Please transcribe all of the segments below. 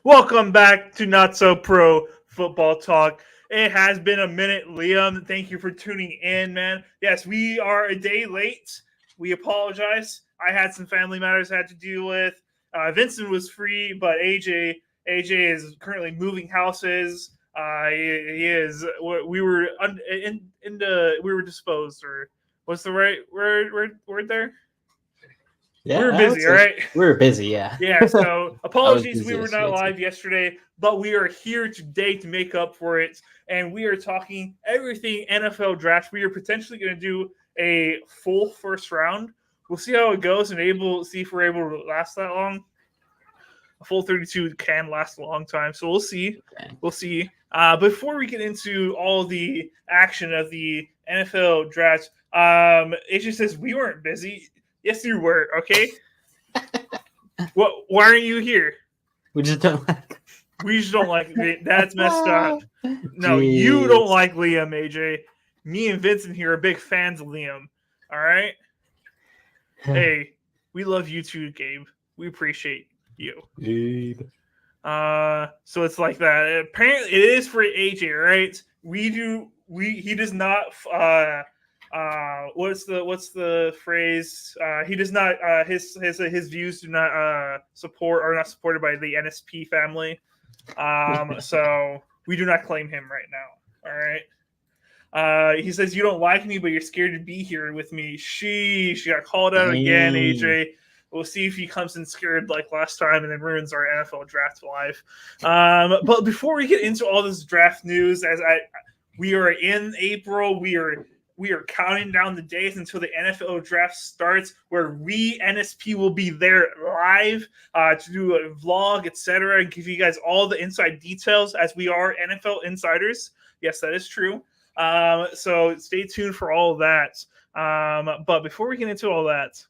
Welcome back to Not So Pro Football Talk. It has been a minute, Liam. Thank you for tuning in, man. Yes, we are a day late. We apologize. I had some family matters I had to deal with. Vincent was free, but AJ is currently moving houses. He is. We were we were disposed, or what's the right word there? Yeah, we were busy, all right? We were busy, yeah. Yeah, so apologies we were yesterday, not live yesterday, but we are here today to make up for it, and we are talking everything NFL draft. We are potentially going to do a full first round. We'll see how it goes and see if we're able to last that long. A full 32 can last a long time, so we'll see. Okay. We'll see. Before we get into all the action of the NFL draft, AJ says we weren't busy. Yes, you were. Okay. What? Why aren't you here? We just don't like. We just don't like it. That's messed up. No, you don't like Liam, AJ. Me and Vincent here are big fans of Liam. All right. Hey, we love you too, Gabe. We appreciate you. Gabe. So it's like that. Apparently, it is for AJ, right? He does not. What's the phrase? He does not. His views do not are not supported by the NSP family. So we do not claim him right now. All right. He says you don't like me, but you're scared to be here with me. She got called out again, AJ. We'll see if he comes in scared like last time and then ruins our NFL draft life. But before we get into all this draft news, we are in April. We are counting down the days until the NFL draft starts, where we, NSP, will be there live to do a vlog, etc., and give you guys all the inside details, as we are NFL insiders. Yes, that is true. So stay tuned for all of that. But before we get into all that,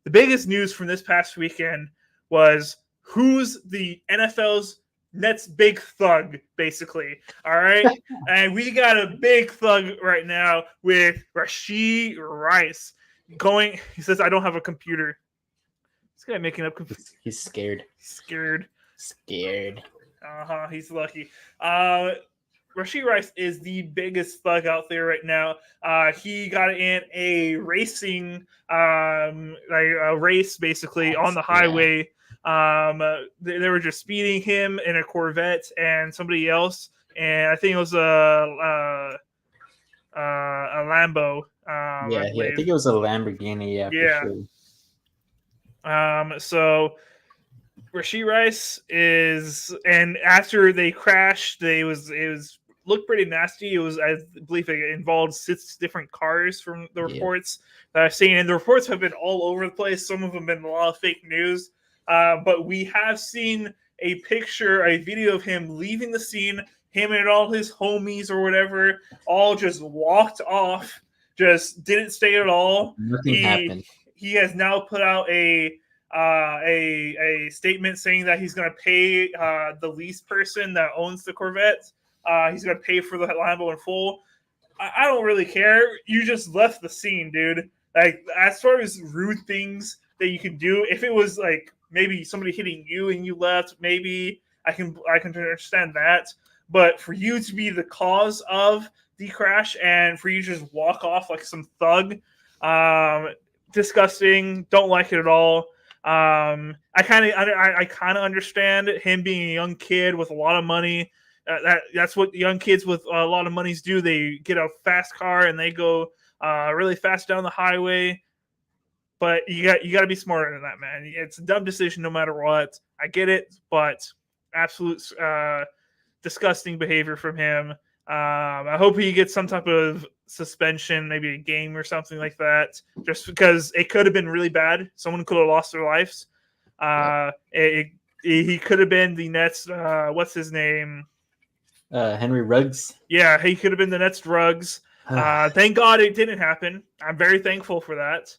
the biggest news from this past weekend was who's the NFL's next big thug, basically. All right. And we got a big thug right now with Rashee Rice going. He says, I don't have a computer. This guy making up He's scared. Scared. He's lucky. Rashee Rice is the biggest thug out there right now. He got in a racing, a race basically on the highway. They were just speeding him in a Corvette and somebody else, and I think it was a Lambo. I think it was a Lamborghini. Yeah. For sure. So Rashee Rice and after they crashed, it was looked pretty nasty. It was, I believe, it involved 6 different cars from the reports that I've seen, and the reports have been all over the place. Some of them have been a lot of fake news. But we have seen a video of him leaving the scene. Him and all his homies or whatever all just walked off, just didn't stay at all. Nothing happened. He has now put out a statement saying that he's going to pay the lease person that owns the Corvette. He's going to pay for the Lambo in full. I don't really care. You just left the scene, dude. Like, as far as rude things that you can do, if it was like maybe somebody hitting you and you left, maybe I can understand that. But for you to be the cause of the crash and for you to just walk off like some thug, disgusting. Don't like it at all. I kind of understand him being a young kid with a lot of money. That's what young kids with a lot of monies do. They get a fast car and they go really fast down the highway. But you got to be smarter than that, man. It's a dumb decision no matter what. I get it, but absolute disgusting behavior from him. I hope he gets some type of suspension, maybe a game or something like that, just because it could have been really bad. Someone could have lost their lives. He could have been the Nets. What's his name? Henry Ruggs. Yeah, he could have been the Nets drugs. Thank God it didn't happen. I'm very thankful for that.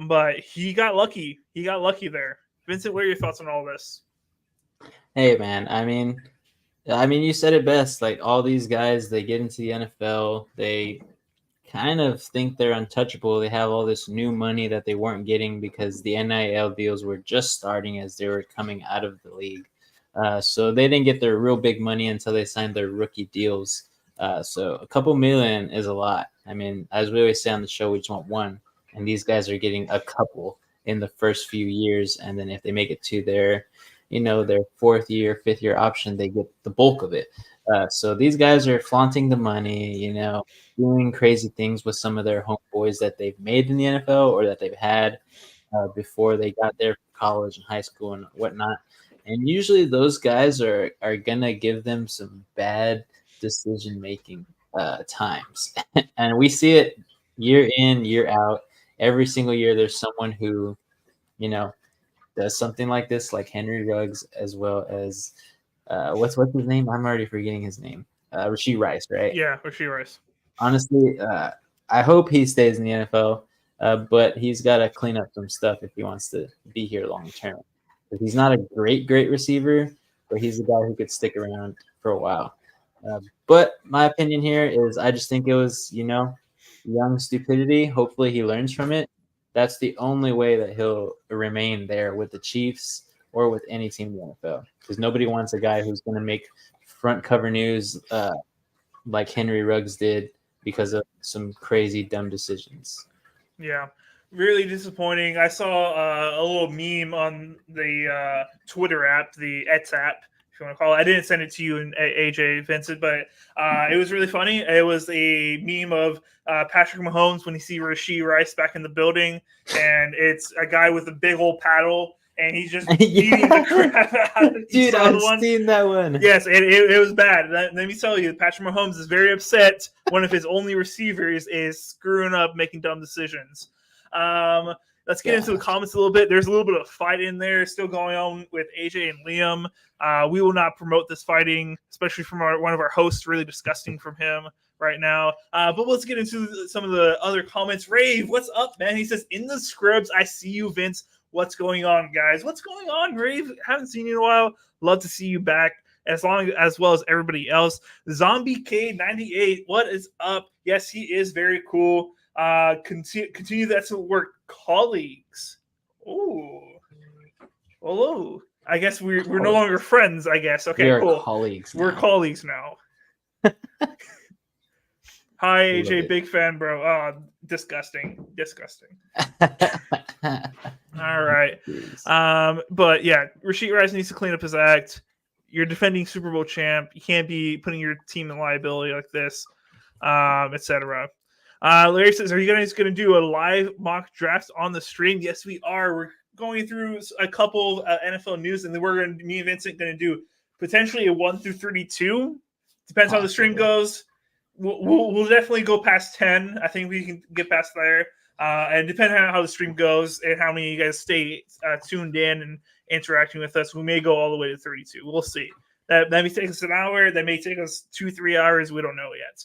But he got lucky. He got lucky there. Vincent, what are your thoughts on all this? Hey, man. I mean, you said it best. Like, all these guys, they get into the NFL. They kind of think they're untouchable. They have all this new money that they weren't getting because the NIL deals were just starting as they were coming out of the league. So they didn't get their real big money until they signed their rookie deals. So a couple million is a lot. I mean, as we always say on the show, we just want one. And these guys are getting a couple in the first few years. And then if they make it to their, their 4th year, 5th year option, they get the bulk of it. So these guys are flaunting the money, doing crazy things with some of their homeboys that they've made in the NFL or that they've had before they got there from college and high school and whatnot. And usually those guys are going to give them some bad decision-making times. And we see it year in, year out. Every single year there's someone who, does something like this, like Henry Ruggs, as well as what's his name? I'm already forgetting his name. Rashee Rice, right? Yeah, Rashee Rice. Honestly, I hope he stays in the NFL, but he's got to clean up some stuff if he wants to be here long term. He's not a great receiver, but he's a guy who could stick around for a while. But my opinion here is I just think it was, young stupidity. Hopefully he learns from it. That's the only way that he'll remain there with the Chiefs or with any team in the NFL, because nobody wants a guy who's going to make front cover news like Henry Ruggs did because of some crazy dumb decisions. Yeah, really disappointing. I saw a little meme on the Twitter app, the Ets app, if you want to call it. I didn't send it to you and AJ, Vincent, but it was really funny. It was a meme of Patrick Mahomes when you see Rashee Rice back in the building, and it's a guy with a big old paddle, and he's just beating the crap out of Dude, I've seen that one. Yes, it was bad. Let me tell you, Patrick Mahomes is very upset. One of his only receivers is screwing up, making dumb decisions. Let's get into the comments a little bit. There's a little bit of fight in there still going on with AJ and Liam. We will not promote this fighting, especially from one of our hosts. Really disgusting from him right now. But let's get into some of the other comments. Rave, what's up, man? He says, in the scripts, I see you, Vince. What's going on, guys? What's going on, Rave? Haven't seen you in a while. Love to see you back, as well as everybody else. Zombie K98, what is up? Yes, he is very cool. Continue that to work, colleagues. Ooh, hello. I guess we're no longer friends. I guess. Okay, we're cool. Colleagues. We're colleagues now. Hi, AJ, big fan, bro. Oh, disgusting. All right. But yeah, Rashee Rice needs to clean up his act. You're defending Super Bowl champ. You can't be putting your team in liability like this, etc. Larry says, are you guys going to do a live mock draft on the stream? Yes, we are. We're going through a couple of NFL news, and then me and Vincent going to do potentially a 1 through 32. Depends how the stream goes. We'll definitely go past 10. I think we can get past there. And depending on how the stream goes and how many of you guys stay tuned in and interacting with us, we may go all the way to 32. We'll see. That may take us an hour. That may take us 2-3 hours. We don't know yet.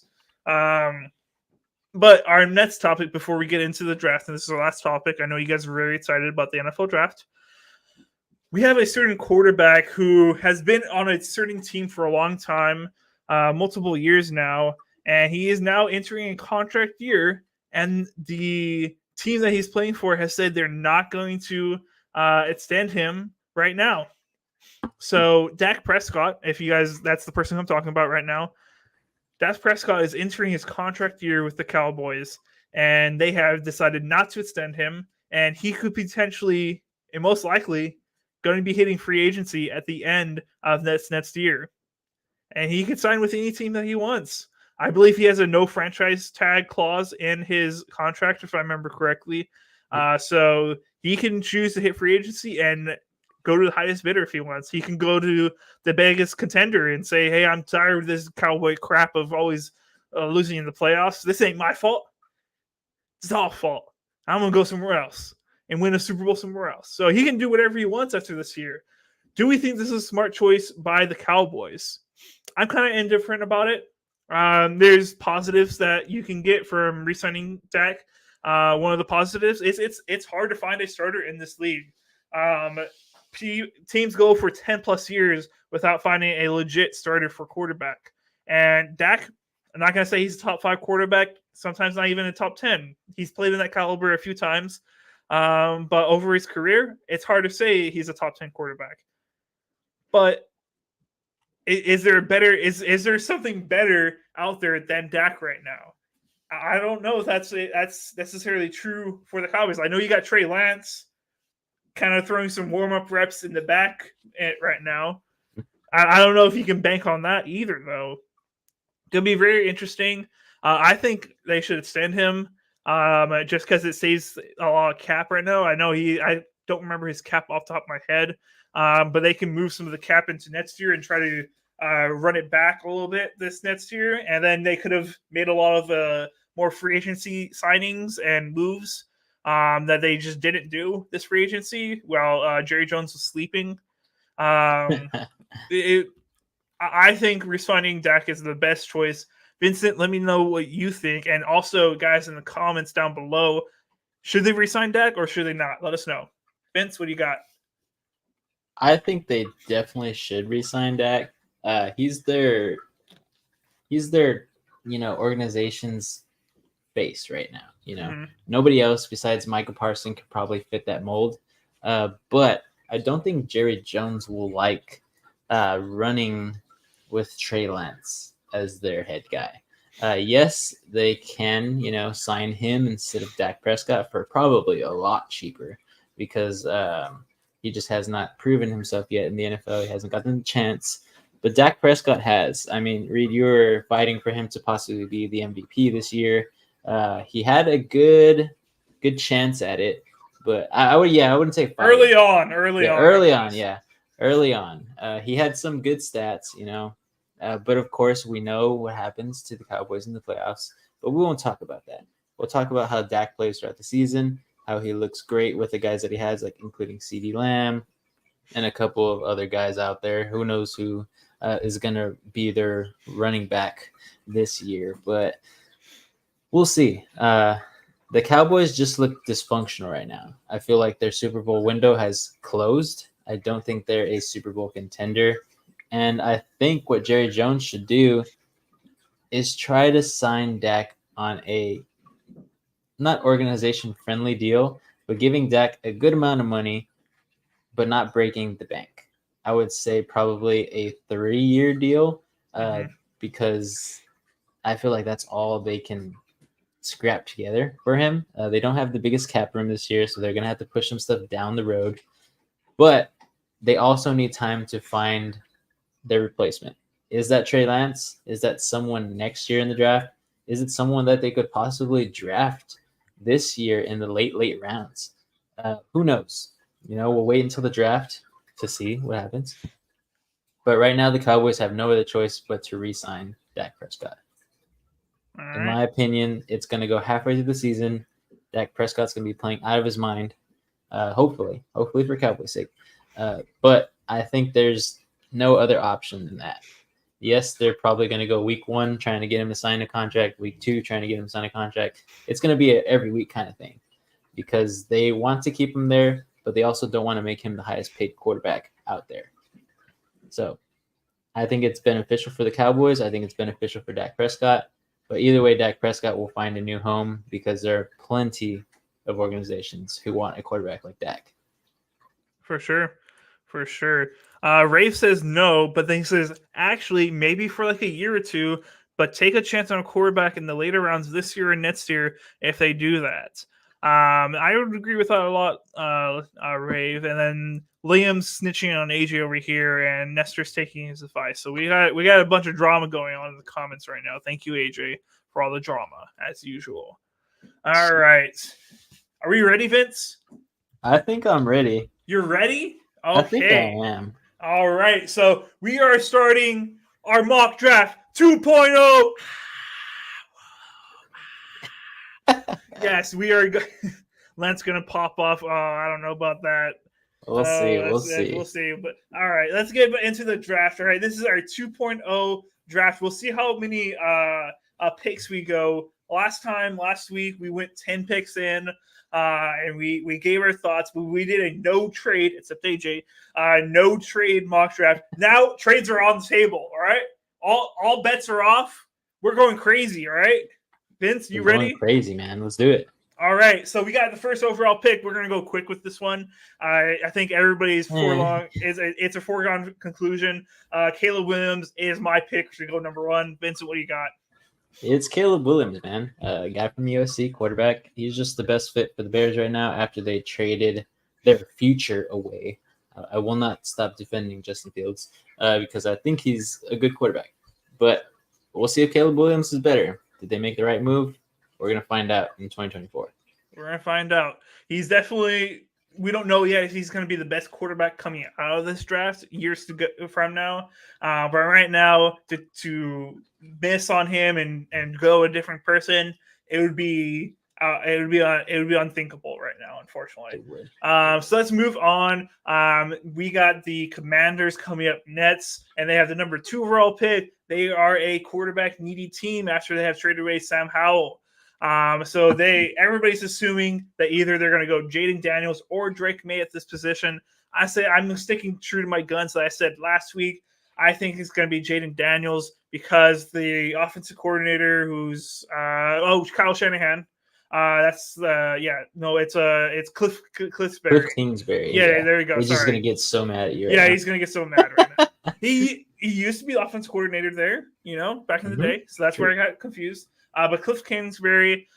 But our next topic before we get into the draft, and this is our last topic, I know you guys are very excited about the NFL draft. We have a certain quarterback who has been on a certain team for a long time, multiple years now, and he is now entering a contract year, and the team that he's playing for has said they're not going to extend him right now. So Dak Prescott, if you guys, that's the person I'm talking about right now. Dak Prescott is entering his contract year with the Cowboys, and they have decided not to extend him, and he could potentially, and most likely, going to be hitting free agency at the end of this next year. And he could sign with any team that he wants. I believe he has a no franchise tag clause in his contract, if I remember correctly. So he can choose to hit free agency and go to the highest bidder if he wants. He can go to the biggest contender and say, hey, I'm tired of this Cowboy crap of always losing in the playoffs. This ain't my fault. It's all fault. I'm gonna go somewhere else and win a Super Bowl somewhere else. So he can do whatever he wants after this year. Do we think this is a smart choice by the Cowboys? I'm kind of indifferent about it. There's positives that you can get from re-signing Dak. One of the positives is it's hard to find a starter in this league. Teams go for 10 plus years without finding a legit starter for quarterback. And Dak, I'm not going to say he's a top 5 quarterback, sometimes not even a top 10. He's played in that caliber a few times. But over his career, it's hard to say he's a top 10 quarterback. But is there there something better out there than Dak right now? I don't know if that's necessarily true for the Cowboys. I know you got Trey Lance kind of throwing some warm-up reps in the back right now. I don't know if you can bank on that either, though. It'll be very interesting. I think they should extend him just because it saves a lot of cap right now. I know I don't remember his cap off the top of my head, but they can move some of the cap into next year and try to run it back a little bit this next year. And then they could have made a lot of more free agency signings and moves that they just didn't do this free agency while Jerry Jones was sleeping. I think re-signing Dak is the best choice. Vincent, let me know what you think. And also, guys, in the comments down below, should they re-sign Dak or should they not? Let us know. Vince, what do you got? I think they definitely should re-sign Dak. He's their organization's face right now. Nobody else besides Michael Parsons could probably fit that mold. But I don't think Jerry Jones will like running with Trey Lance as their head guy. Yes, they can, sign him instead of Dak Prescott for probably a lot cheaper because he just has not proven himself yet in the NFL. He hasn't gotten the chance. But Dak Prescott has. I mean, Reed, you were fighting for him to possibly be the MVP this year. He had a good chance at it, but I wouldn't say fighting. Early on. He had some good stats, but of course we know what happens to the Cowboys in the playoffs. But we won't talk about that. We'll talk about how Dak plays throughout the season, how he looks great with the guys that he has, like including CeeDee Lamb and a couple of other guys out there. Who knows who is going to be their running back this year, but we'll see. The Cowboys just look dysfunctional right now. I feel like their Super Bowl window has closed. I don't think they're a Super Bowl contender. And I think what Jerry Jones should do is try to sign Dak on a not organization-friendly deal, but giving Dak a good amount of money, but not breaking the bank. I would say probably a 3-year deal because I feel like that's all they can scrap together for him. They don't have the biggest cap room this year, so they're going to have to push some stuff down the road. But they also need time to find their replacement. Is that Trey Lance? Is that someone next year in the draft? Is it someone that they could possibly draft this year in the late rounds? Who knows? We'll wait until the draft to see what happens. But right now, the Cowboys have no other choice but to re-sign Dak Prescott. All In right. my opinion, it's going to go halfway through the season. Dak Prescott's going to be playing out of his mind, hopefully for Cowboys' sake. But I think there's no other option than that. Yes, they're probably going to go week 1 trying to get him to sign a contract, week 2 trying to get him to sign a contract. It's going to be an every week kind of thing because they want to keep him there, but they also don't want to make him the highest paid quarterback out there. So I think it's beneficial for the Cowboys. I think it's beneficial for Dak Prescott. But either way, Dak Prescott will find a new home because there are plenty of organizations who want a quarterback like Dak. For sure. Rafe says no, but then he says, actually, maybe for like a year or two, but take a chance on a quarterback in the later rounds this year and next year if they do that. I would agree with that a lot, Rave. And then Liam's snitching on AJ over here, and Nestor's taking his advice. So we got a bunch of drama going on in the comments right now. Thank you, AJ, for all the drama, as usual. All right. Are we ready, Vince? I think I'm ready. You're ready? Okay. I think I am. All right. So we are starting our mock draft 2.0. Yes, we are. Lent's gonna pop off. I don't know about that. We'll see. We'll We'll see. see. But all right, let's get into the draft. All right, this is our 2.0 draft. We'll see how many picks we go. Last week, we went 10 picks in, and we gave our thoughts, but we did a no trade, except AJ, no trade mock draft. Now trades are on the table. All right, all bets are off. We're going crazy. All right, Vince, you We're ready? going crazy, man. Let's do it. All right, so we got the first overall pick. We're gonna go quick with this one. I think everybody's it's a foregone conclusion. Caleb Williams is my pick to go number one. Vincent, what do you got? It's Caleb Williams, man. A guy from USC, quarterback. He's just the best fit for the Bears right now after they traded their future away. I will not stop defending Justin Fields because I think he's a good quarterback. But we'll see if Caleb Williams is better. Did they make the right move? We're going to find out in 2024. We're going to find out. He's definitely, we don't know yet if he's going to be the best quarterback coming out of this draft years to go from now. But right now, to miss on him and go a different person, it would be unthinkable right now, unfortunately. So let's move on. We got the Commanders coming up next, and they have the number 2 overall pick. They are a quarterback needy team after they have traded away Sam Howell. So everybody's assuming that either they're going to go Jaden Daniels or Drake May at this position. I say I'm sticking true to my guns that I said last week. I think it's going to be Jaden Daniels because the offensive coordinator, who's Kyle Shanahan. It's Cliff Kingsbury. Yeah, there you go. He's just going to get so mad at you. Yeah, he's going to get so mad right now. He used to be the offensive coordinator there, back in the day. So that's where I got confused. But Cliff Kingsbury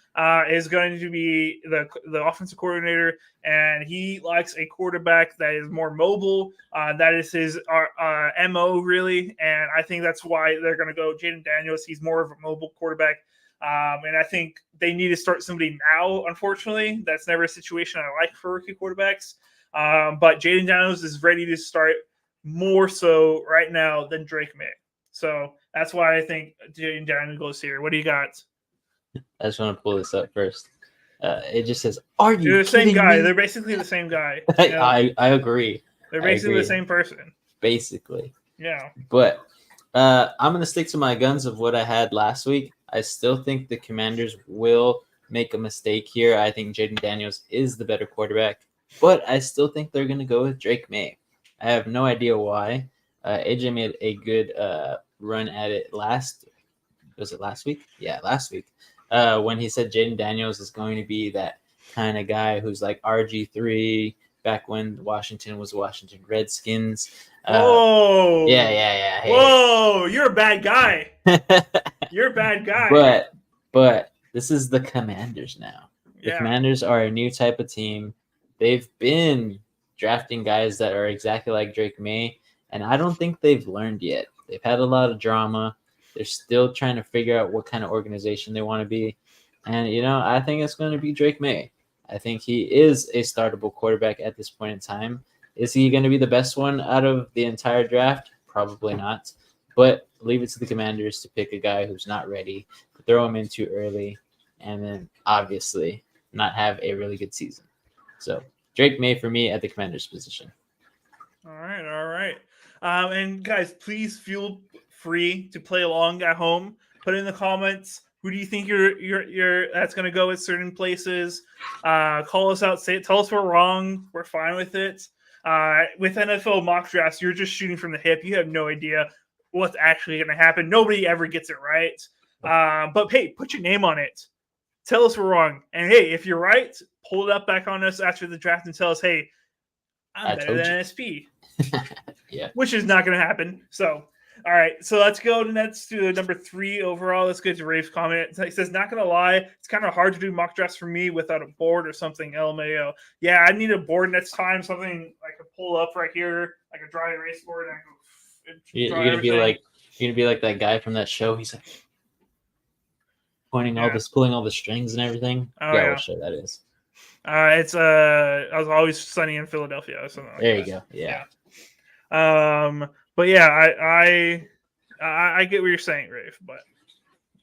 is going to be the offensive coordinator, and he likes a quarterback that is more mobile. That is his MO, really. And I think that's why they're going to go Jaden Daniels. He's more of a mobile quarterback. And I think they need to start somebody now, unfortunately. That's never a situation I like for rookie quarterbacks. But Jaden Daniels is ready to start more so right now than Drake May. So that's why I think Jaden Daniels goes here. What do you got? I just want to pull this up first. It just says, "Are you?" They're the same guy. Me? They're basically the same guy. I agree. They're basically the same person. Basically. Yeah. But I'm gonna stick to my guns of what I had last week. I still think the Commanders will make a mistake here. I think Jaden Daniels is the better quarterback, but I still think they're gonna go with Drake May. I have no idea why. AJ made a good run at it last week? Yeah, last week. When he said Jaden Daniels is going to be that kind of guy who's like RG3 back when Washington was Washington Redskins. Whoa. Yeah. Hey. Whoa, you're a bad guy. You're a bad guy. But this is the Commanders now. The Commanders are a new type of team. They've been drafting guys that are exactly like Drake May, and I don't think they've learned yet. They've had a lot of drama. They're still trying to figure out what kind of organization they want to be. And, I think it's going to be Drake May. I think he is a startable quarterback at this point in time. Is he going to be the best one out of the entire draft? Probably not. But leave it to the Commanders to pick a guy who's not ready, throw him in too early, and then obviously not have a really good season. So Drake May for me at the Commanders position. All right. And guys, please feel free to play along at home. Put in the comments, who do you think you're that's going to go at certain places? Call us out. Tell us we're wrong. We're fine with it. With NFL mock drafts, you're just shooting from the hip. You have no idea what's actually going to happen. Nobody ever gets it right. But hey, put your name on it. Tell us we're wrong. And hey, if you're right, pull it up back on us after the draft and tell us, hey, I'm better than NSP. Yeah. Which is not going to happen. So, all right. So let's go next to number 3 overall. Let's get to Rafe's comment. It says, not going to lie, it's kind of hard to do mock drafts for me without a board or something. LMAO. Yeah, I need a board next time. Something I could pull up right here, like a dry erase board. And I go, you're gonna be like that guy from that show. He's like pulling all the strings and everything. Oh, yeah. What show that is? It's I Was Always Sunny in Philadelphia or something like there that. You go. Yeah. But yeah, I get what you're saying, Rafe, but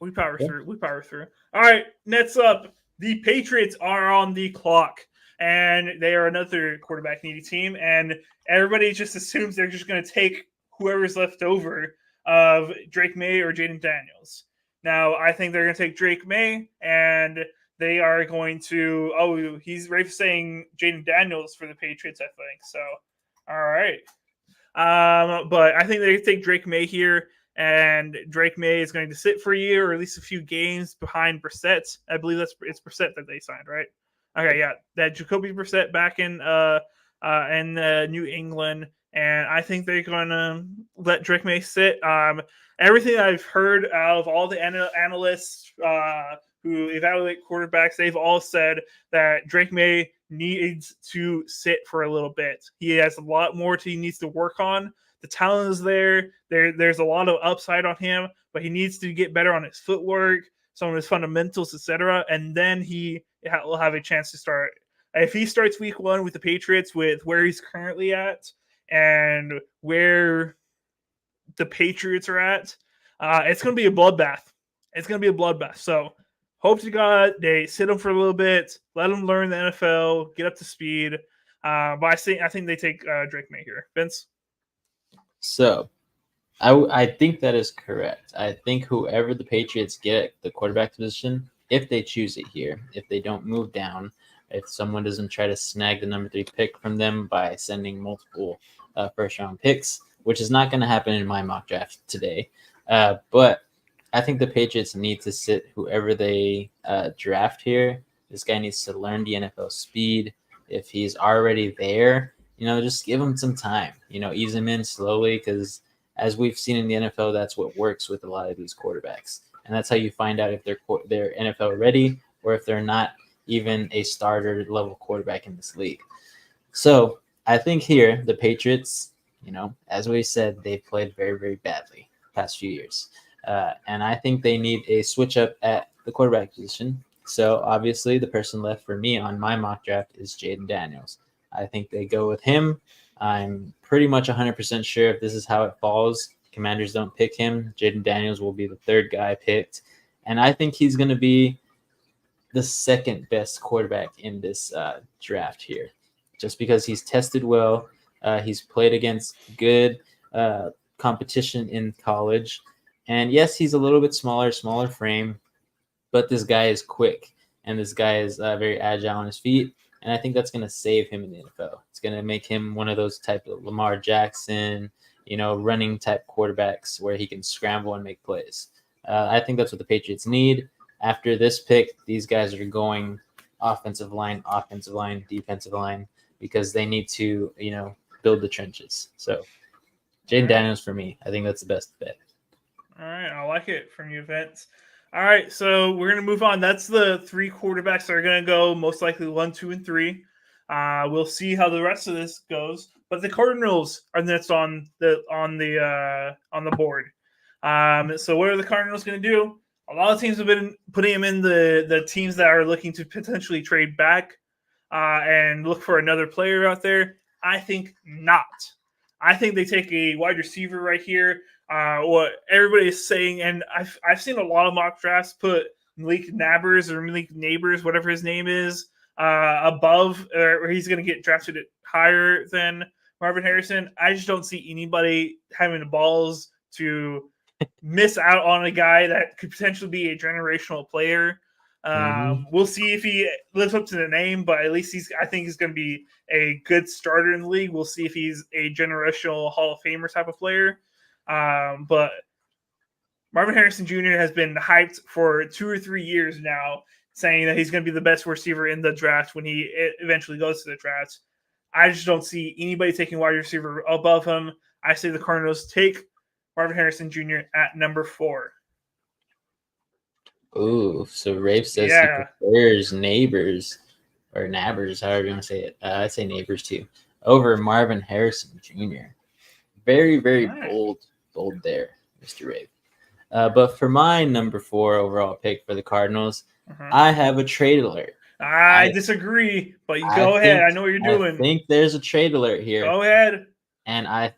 we power through. All right, next up, the Patriots are on the clock, and they are another quarterback needy team, and everybody just assumes they're just going to take whoever's left over of Drake May or Jaden Daniels. Now, I think they're going to take Drake May, and they are going to. Oh, Rafe saying Jaden Daniels for the Patriots, I think. So, all right. But I think they take Drake May here, and Drake May is going to sit for a year or at least a few games behind Brissett. I believe it's Brissett that they signed, right? Okay, yeah, that Jacoby Brissett back in New England, and I think they're going to let Drake May sit. Everything I've heard out of all the analysts who evaluate quarterbacks, they've all said that Drake May needs to sit for a little bit. He has a lot more he needs to work on. The talent is there. There's a lot of upside on him, but he needs to get better on his footwork, some of his fundamentals, etc. And then he will have a chance to start. If he starts week 1 with the Patriots with where he's currently at and where the Patriots are at, it's going to be a bloodbath. It's going to be a bloodbath. So hope to God they sit him for a little bit, let him learn the NFL, get up to speed. But I think they take Drake May here. Vince? So I think that is correct. I think whoever the Patriots get at the quarterback position, if they choose it here, if they don't move down, if someone doesn't try to snag the number 3 pick from them by sending multiple first-round picks, which is not going to happen in my mock draft today. But I think the Patriots need to sit whoever they draft here. This guy needs to learn the NFL speed. If he's already there, just give him some time. Ease him in slowly, because as we've seen in the NFL, that's what works with a lot of these quarterbacks. And that's how you find out if they're NFL ready or if they're not even a starter level quarterback in this league. So I think here the Patriots, as we said, they've played very, very badly the past few years. And I think they need a switch up at the quarterback position. So obviously the person left for me on my mock draft is Jaden Daniels. I think they go with him. I'm pretty much 100% sure if this is how it falls, Commanders don't pick him, Jaden Daniels will be the 3rd guy picked. And I think he's going to be the 2nd best quarterback in this draft here, just because he's tested well. He's played against good competition in college. And yes, he's a little bit smaller frame, but this guy is quick, and this guy is very agile on his feet. And I think that's going to save him in the NFL. It's going to make him one of those type of Lamar Jackson, running type quarterbacks where he can scramble and make plays. I think that's what the Patriots need. After this pick, these guys are going offensive line, defensive line, because they need to, build the trenches. So Jaden Daniels for me. I think that's the best bet. All right. I like it from you, Vince. All right, so we're going to move on. That's the 3 quarterbacks that are going to go most likely 1, 2, and 3. We'll see how the rest of this goes. But the Cardinals are next on the board. So what are the Cardinals going to do? A lot of teams have been putting them in the teams that are looking to potentially trade back and look for another player out there. I think not. I think they take a wide receiver right here. What everybody is saying, and I've seen a lot of mock drafts put Malik Neighbors, whatever his name is, above, or he's going to get drafted higher than Marvin Harrison. I just don't see anybody having the balls to miss out on a guy that could potentially be a generational player. We'll see if he lives up to the name, but at least I think he's going to be a good starter in the league. We'll see if he's a generational Hall of Famer type of player. But Marvin Harrison Jr. has been hyped for 2 or 3 years now, saying that he's going to be the best receiver in the draft when he eventually goes to the draft. I just don't see anybody taking wide receiver above him. I say the Cardinals take Marvin Harrison Jr. at number 4. Ooh, so Rafe says he prefers Neighbors, or Nabbers, however you want to say it. I say Neighbors too, over Marvin Harrison Jr. Very, very bold there, Mr. Rafe. But for my number 4 overall pick for the Cardinals, I have a trade alert. I disagree, but go ahead. I know what you're doing. I think there's a trade alert here. Go ahead. And I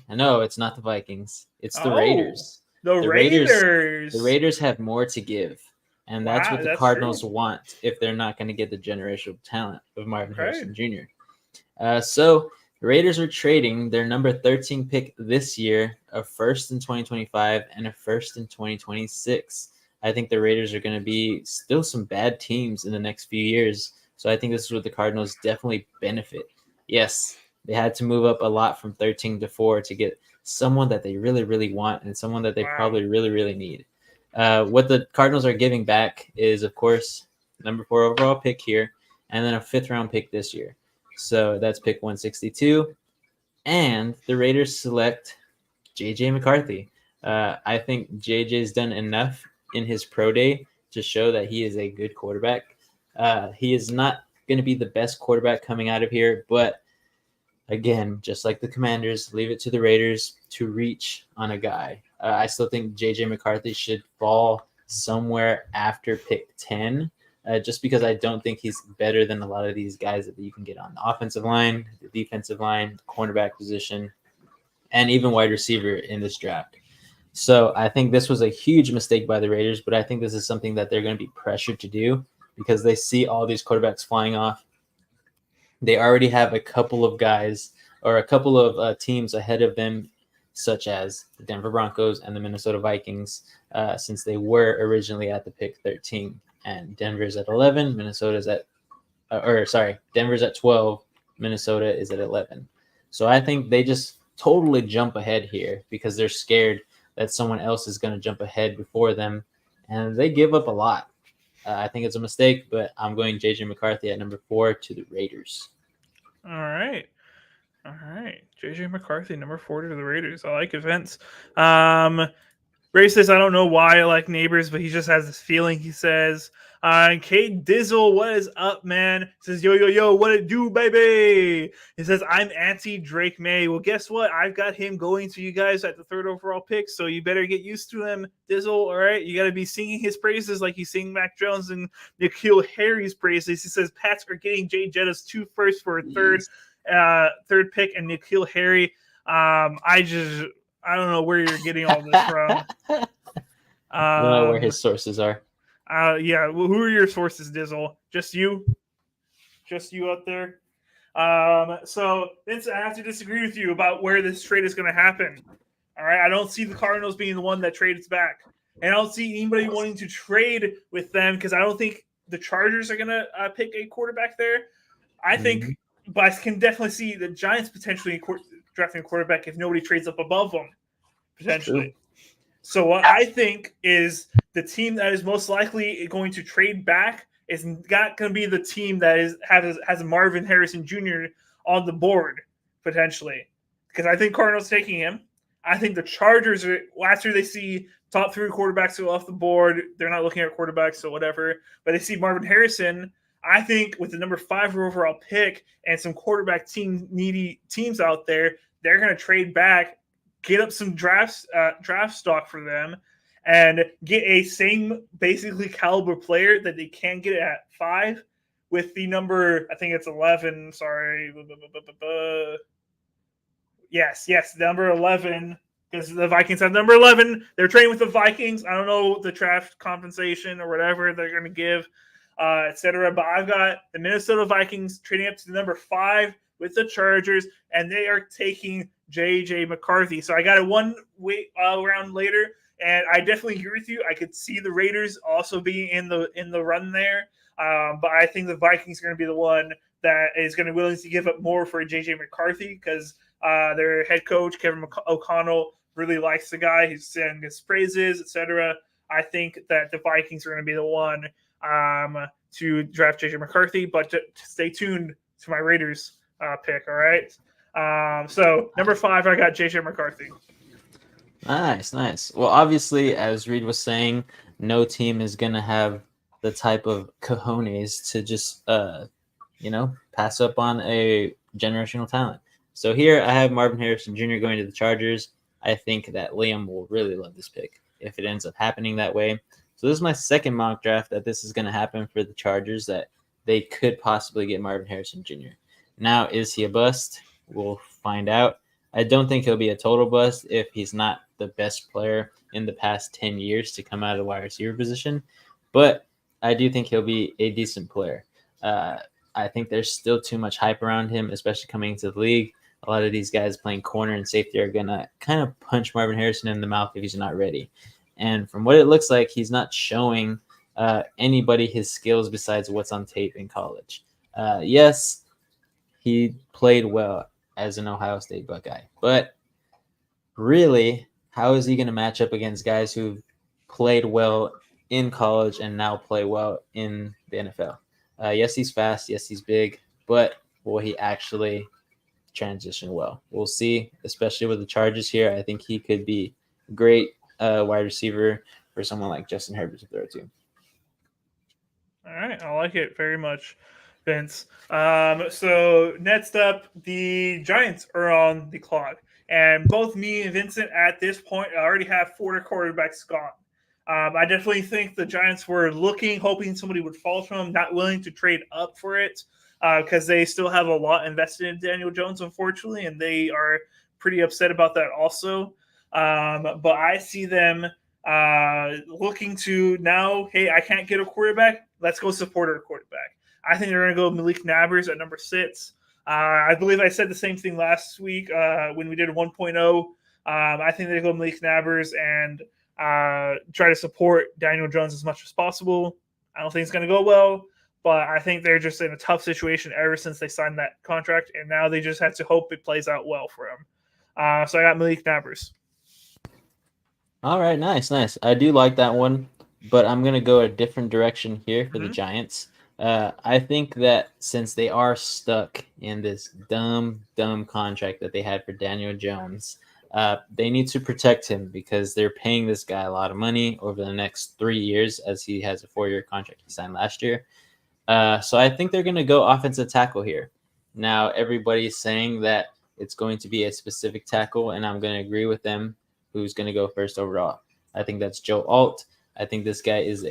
know it's not the Vikings. It's the Raiders. The Raiders. The Raiders have more to give. And that's Wow, what the that's Cardinals true. want if they're not going to get the generational talent of Marvin Okay. Harrison Jr. So the Raiders are trading their number 13 pick this year, a first in 2025 and a first in 2026. I think the Raiders are going to be still some bad teams in the next few years. So I think this is what the Cardinals definitely benefit. Yes, they had to move up a lot from 13 to 4 to get someone that they really, really want and someone that they Wow. probably really, really need. What the Cardinals are giving back is, of course, number 4 overall pick here, and then a 5th round pick this year. So that's pick 162. And the Raiders select JJ McCarthy. I think JJ's done enough in his pro day to show that he is a good quarterback. He is not going to be the best quarterback coming out of here, but again, just like the Commanders, leave it to the Raiders to reach on a guy. I still think JJ McCarthy should fall somewhere after pick 10, just because I don't think he's better than a lot of these guys that you can get on the offensive line, the defensive line, cornerback position, and even wide receiver in this draft. So I think this was a huge mistake by the Raiders, but I think this is something that they're going to be pressured to do because they see all these quarterbacks flying off. They already have a couple of guys or a couple of teams ahead of them, such as the Denver Broncos and the Minnesota Vikings, since they were originally at the pick 13. And Denver's at 11, Minnesota's at, Denver's at 12, Minnesota is at 11. So I think they just totally jump ahead here because they're scared that someone else is going to jump ahead before them, and they give up a lot. I think it's a mistake, but I'm going JJ McCarthy at number 4 to the Raiders. All right. All right. JJ McCarthy, number 4 to the Raiders. I like events. Ray says, I don't know why I like Neighbors, but he just has this feeling. He says, Kate Dizzle, what is up, man? He says, yo, what it do, baby? He says, I'm anti Drake May. Well, guess what? I've got him going to you guys at the 3rd overall pick, so you better get used to him, Dizzle, all right? You got to be singing his praises like you sing Mac Jones and N'Keal Harry's praises. He says, Pats are getting Jay Jettas 2 first for a third pick, and N'Keal Harry. I don't know where you're getting all this from. I don't know where his sources are. Yeah, well, who are your sources, Dizzle? Just you out there. So Vince, I have to disagree with you about where this trade is going to happen. All right, I don't see the Cardinals being the one that trades back, and I don't see anybody wanting to trade with them because I don't think the Chargers are going to pick a quarterback there. I think, but I can definitely see the Giants potentially drafting a quarterback if nobody trades up above them, potentially. So what I think is the team that is most likely going to trade back is not going to be the team that has Marvin Harrison Jr. on the board, potentially. Because I think Cardinals taking him. I think the Chargers, after they see top 3 quarterbacks go off the board, they're not looking at quarterbacks, so whatever, but they see Marvin Harrison. I think with the number 5 overall pick and some quarterback needy teams out there, they're going to trade back, get up some draft stock for them, and get a same basically caliber player that they can get at 5 with the number, I think it's 11. Sorry. Yes, number 11. Because the Vikings have number 11. They're trading with the Vikings. I don't know the draft compensation or whatever they're going to give, etc. But I've got the Minnesota Vikings trading up to the number 5 with the Chargers, and they are taking JJ McCarthy. So I got it one round later, and I definitely agree with you. I could see the Raiders also being in the run there, but I think the Vikings are going to be the one that is going to be willing to give up more for JJ McCarthy because their head coach Kevin O'Connell really likes the guy. He's saying his praises, etc. I think that the Vikings are going to be the one to draft JJ McCarthy, but to stay tuned to my Raiders pick. All right. So number 5, I got JJ McCarthy. Nice. Well, obviously, as Reed was saying, no team is going to have the type of cojones to just, pass up on a generational talent. So here I have Marvin Harrison Jr. going to the Chargers. I think that Liam will really love this pick if it ends up happening that way. So this is my second mock draft that this is going to happen for the Chargers, that they could possibly get Marvin Harrison Jr. Now, is he a bust? We'll find out. I don't think he'll be a total bust if he's not the best player in the past 10 years to come out of the wide receiver position. but I do think he'll be a decent player. I think there's still too much hype around him, especially coming into the league. A lot of these guys playing corner and safety are going to kind of punch Marvin Harrison in the mouth if he's not ready. And from what it looks like, he's not showing anybody his skills besides what's on tape in college. Yes, he played well as an Ohio State Buckeye, but really, how is he going to match up against guys who've played well in college and now play well in the NFL? Yes, he's fast. Yes, he's big, but will he actually transition well? We'll see, especially with the Chargers here. I think he could be a great wide receiver for someone like Justin Herbert to throw to. All right, I like it very much, Vince. So next up, the Giants are on the clock, and both me and Vincent at this point already have 4 quarterbacks gone. I definitely think the Giants were looking, hoping somebody would fall to them, not willing to trade up for it because they still have a lot invested in Daniel Jones, unfortunately, and they are pretty upset about that also. But I see them looking to now, hey, I can't get a quarterback. Let's go support our quarterback. I think they're going to go Malik Nabers at number 6. I believe I said the same thing last week when we did 1.0. I think they go Malik Nabers and try to support Daniel Jones as much as possible. I don't think it's going to go well, but I think they're just in a tough situation ever since they signed that contract, and now they just have to hope it plays out well for him. So I got Malik Nabers. All right, nice. I do like that one, but I'm going to go a different direction here for the Giants. I think that since they are stuck in this dumb contract that they had for Daniel Jones, they need to protect him because they're paying this guy a lot of money over the next 3 years as he has a 4-year contract he signed last year. So I think they're going to go offensive tackle here. Now, everybody's saying that it's going to be a specific tackle, and I'm going to agree with them. Who's going to go first overall? I think that's Joe Alt. I think this guy is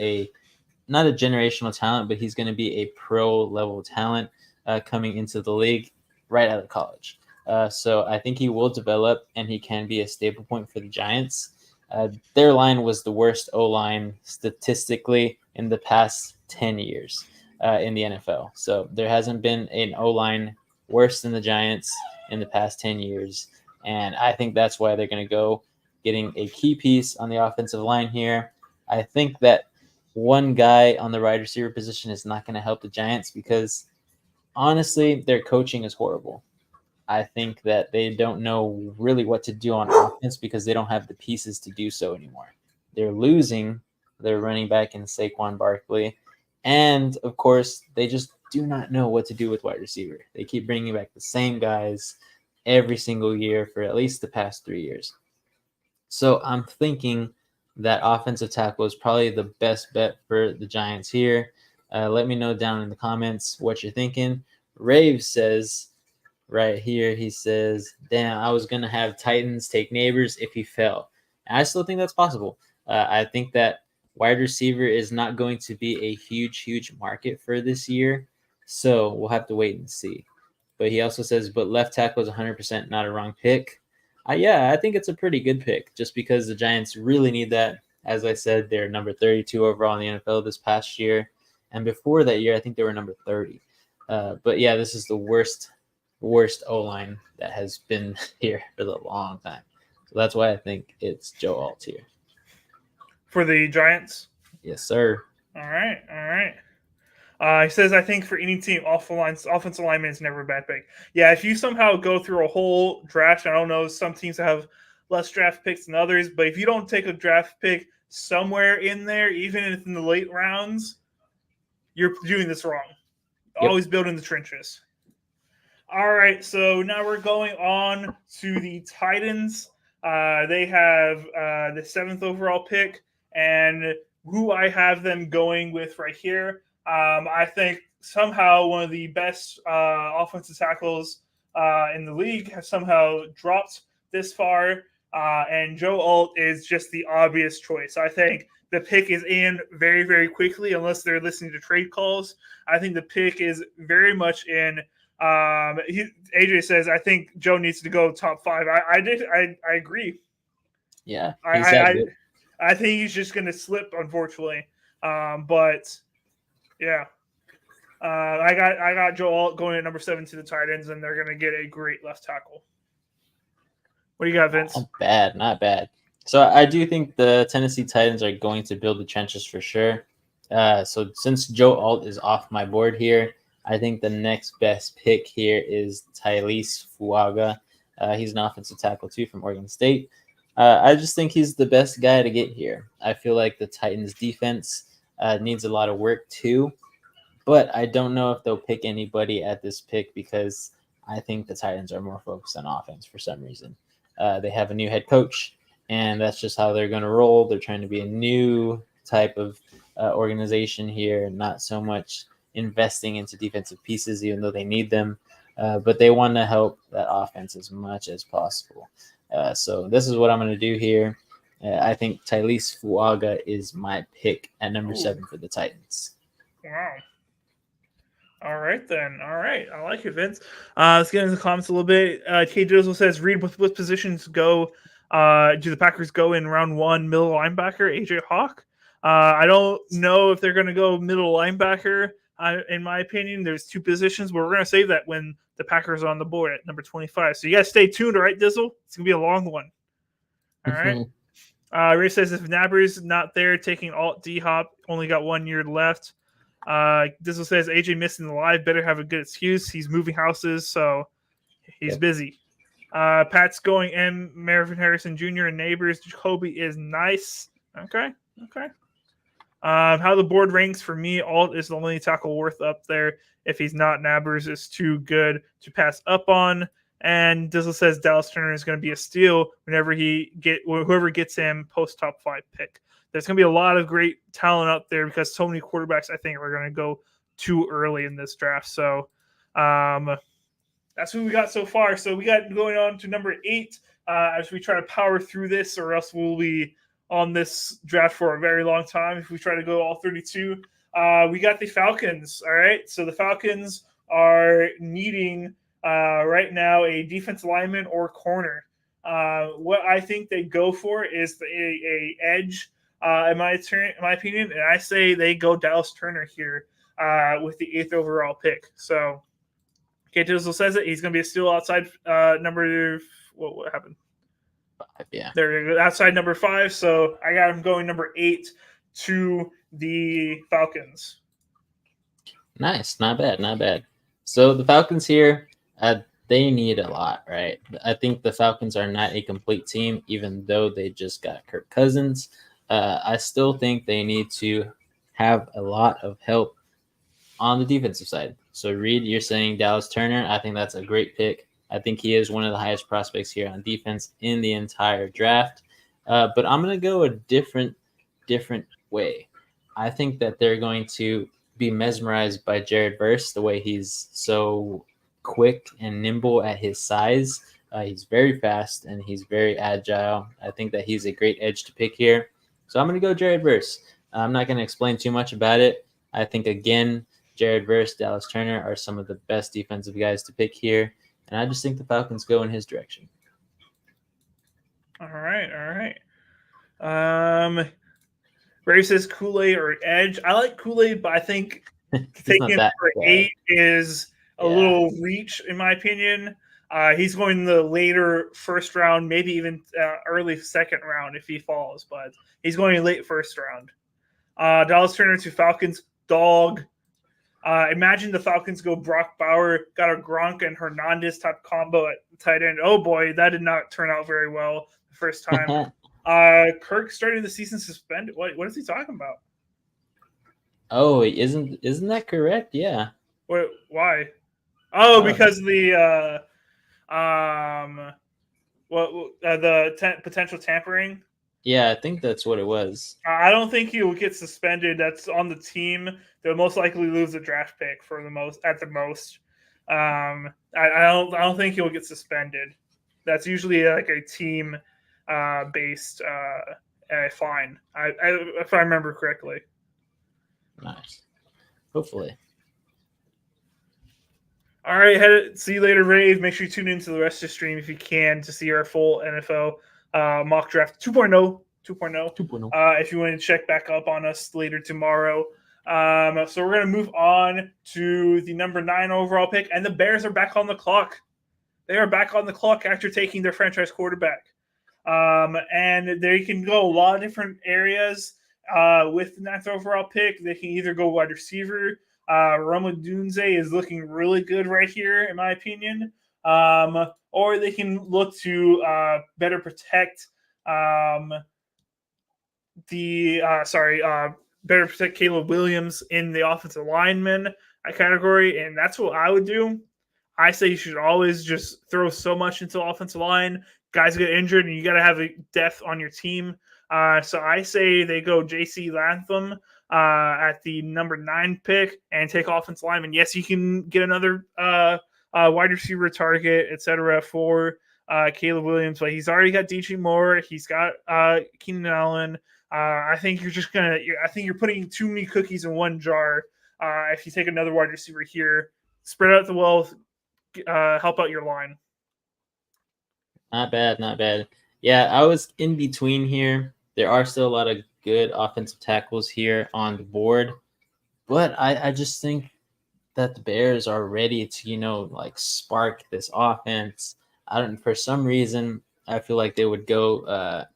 not a generational talent, but he's going to be a pro-level talent coming into the league right out of college. So I think he will develop, and he can be a staple point for the Giants. Their line was the worst O-line statistically in the past 10 years in the NFL. So there hasn't been an O-line worse than the Giants in the past 10 years. And I think that's why they're going to go getting a key piece on the offensive line here. I think that one guy on the wide receiver position is not going to help the Giants because, honestly, their coaching is horrible. I think that they don't know really what to do on offense because they don't have the pieces to do so anymore. They're losing their running back in Saquon Barkley. And, of course, they just do not know what to do with wide receiver. They keep bringing back the same guys every single year for at least the past 3 years. So I'm thinking that offensive tackle is probably the best bet for the Giants here. Let me know down in the comments what you're thinking. Rave says right here, he says, damn, I was going to have Titans take Neighbors if he fell. And I still think that's possible. I think that wide receiver is not going to be a huge market for this year. So we'll have to wait and see. But he also says, but left tackle is 100% not a wrong pick. I think it's a pretty good pick just because the Giants really need that. As I said, they're number 32 overall in the NFL this past year. And before that year, I think they were number 30. But yeah, this is the worst O-line that has been here for the long time. So that's why I think it's Joe Alt here. For the Giants? Yes, sir. All right. He says, I think for any team, offensive lineman is never a bad pick. Yeah, if you somehow go through a whole draft, I don't know, some teams have less draft picks than others, but if you don't take a draft pick somewhere in there, even in the late rounds, you're doing this wrong. Yep. Always build in the trenches. All right, so now we're going on to the Titans. They have the 7th overall pick, and who I have them going with right here, I think somehow one of the best offensive tackles in the league has somehow dropped this far, and Joe Alt is just the obvious choice. I think the pick is in very, very quickly, unless they're listening to trade calls. I think the pick is very much in. AJ says, I think Joe needs to go top 5. I agree. Yeah, I think he's just going to slip, unfortunately. But yeah, I got Joe Alt going at number 7 to the tight ends, and they're going to get a great left tackle. What do you got, Vince? Not bad. So I do think the Tennessee Titans are going to build the trenches for sure. So since Joe Alt is off my board here, I think the next best pick here is Tylese Fuaga. He's an offensive tackle too from Oregon State. I just think he's the best guy to get here. I feel like the Titans defense needs a lot of work too, but I don't know if they'll pick anybody at this pick because I think the Titans are more focused on offense for some reason. They have a new head coach, and that's just how they're going to roll. They're trying to be a new type of organization here, not so much investing into defensive pieces, even though they need them. But they want to help that offense as much as possible. So this is what I'm going to do here. I think Tylese Fuaga is my pick at number 7 for the Titans. Wow. All right, then. All right. I like it, Vince. Let's get into the comments a little bit. K. Dizzle says, Reed, what positions go? Do the Packers go in round 1 middle linebacker, AJ Hawk? I don't know if they're going to go middle linebacker. In my opinion, there's 2 positions, but we're going to save that when the Packers are on the board at number 25. So you guys stay tuned, all right, Dizzle? It's going to be a long one. All right. Ray says, if Nabber's not there, taking Alt D-Hop, only got 1 year left. Dizzle says, AJ missing the live, better have a good excuse. He's moving houses, so he's busy. Pat's going M. Marvin Harrison Jr. and Neighbors. Jacoby is nice. Okay. How the board ranks for me, Alt is the only tackle worth up there. If he's not, Nabbers is too good to pass up on. And Dizzle says Dallas Turner is going to be a steal whenever whoever gets him post top 5 pick. There's going to be a lot of great talent out there because so many quarterbacks, I think, are going to go too early in this draft. So that's what we got so far. So we got going on to number 8 as we try to power through this, or else we'll be on this draft for a very long time if we try to go all 32. We got the Falcons. All right. So the Falcons are needing right now a defensive lineman or corner. What I think they go for is a edge. In my opinion, and I say they go Dallas Turner here with the 8th overall pick. So, K. Dizzle says it. He's going to be a steal outside number. What happened? 5, yeah. There you go. Outside number 5. So I got him going number 8 to the Falcons. Nice, not bad. So the Falcons here, they need a lot, right? I think the Falcons are not a complete team, even though they just got Kirk Cousins. I still think they need to have a lot of help on the defensive side. So, Reed, you're saying Dallas Turner. I think that's a great pick. I think he is one of the highest prospects here on defense in the entire draft. But I'm going to go a different way. I think that they're going to be mesmerized by Jared Verse, the way he's so quick and nimble at his size. He's very fast and he's very agile. I think that he's a great edge to pick here. So I'm going to go Jared Verse. I'm not going to explain too much about it. I think, again, Jared Verse, Dallas Turner are some of the best defensive guys to pick here. And I just think the Falcons go in his direction. All right. Ray says Kool-Aid or Edge. I like Kool-Aid, but I think taking it for 8 is a little reach, in my opinion. He's going the later first round, maybe even early second round if he falls, but he's going late first round. Dallas Turner to Falcons, dog. Imagine the Falcons go Brock Bauer, got a Gronk and Hernandez type combo at tight end. Oh boy, that did not turn out very well the first time. Kirk started the season suspended. What is he talking about? Oh, isn't that correct? Yeah. Why? Oh, because the potential tampering. Yeah, I think that's what it was. I don't think he will get suspended. That's on the team. They'll most likely lose a draft pick at the most. I don't think he'll get suspended. That's usually like a team based fine. If I remember correctly. Nice. Hopefully. All right, see you later, Rave. Make sure you tune into the rest of the stream if you can to see our full NFL mock draft 2.0 2.0. 2.0. If you want to check back up on us later tomorrow. So we're going to move on to the number 9 overall pick, and the Bears are back on the clock. They are back on the clock after taking their franchise quarterback. And they can go a lot of different areas with the 9th overall pick. They can either go wide receiver. Roma Dunze is looking really good right here, in my opinion. Or they can look to better protect better protect Caleb Williams in the offensive lineman category, and that's what I would do. I say you should always just throw so much into the offensive line. Guys get injured, and you got to have a depth on your team. So I say they go J.C. Latham at the number 9 pick and take offensive lineman. Yes, you can get another wide receiver target, etc. for Caleb Williams, but he's already got DJ Moore. He's got Keenan Allen. I think you're putting too many cookies in one jar. If you take another wide receiver here, spread out the wealth, help out your line. Not bad. Yeah, I was in between here. There are still a lot of good offensive tackles here on the board, but I just think that the Bears are ready to, spark this offense. For some reason, I feel like they would go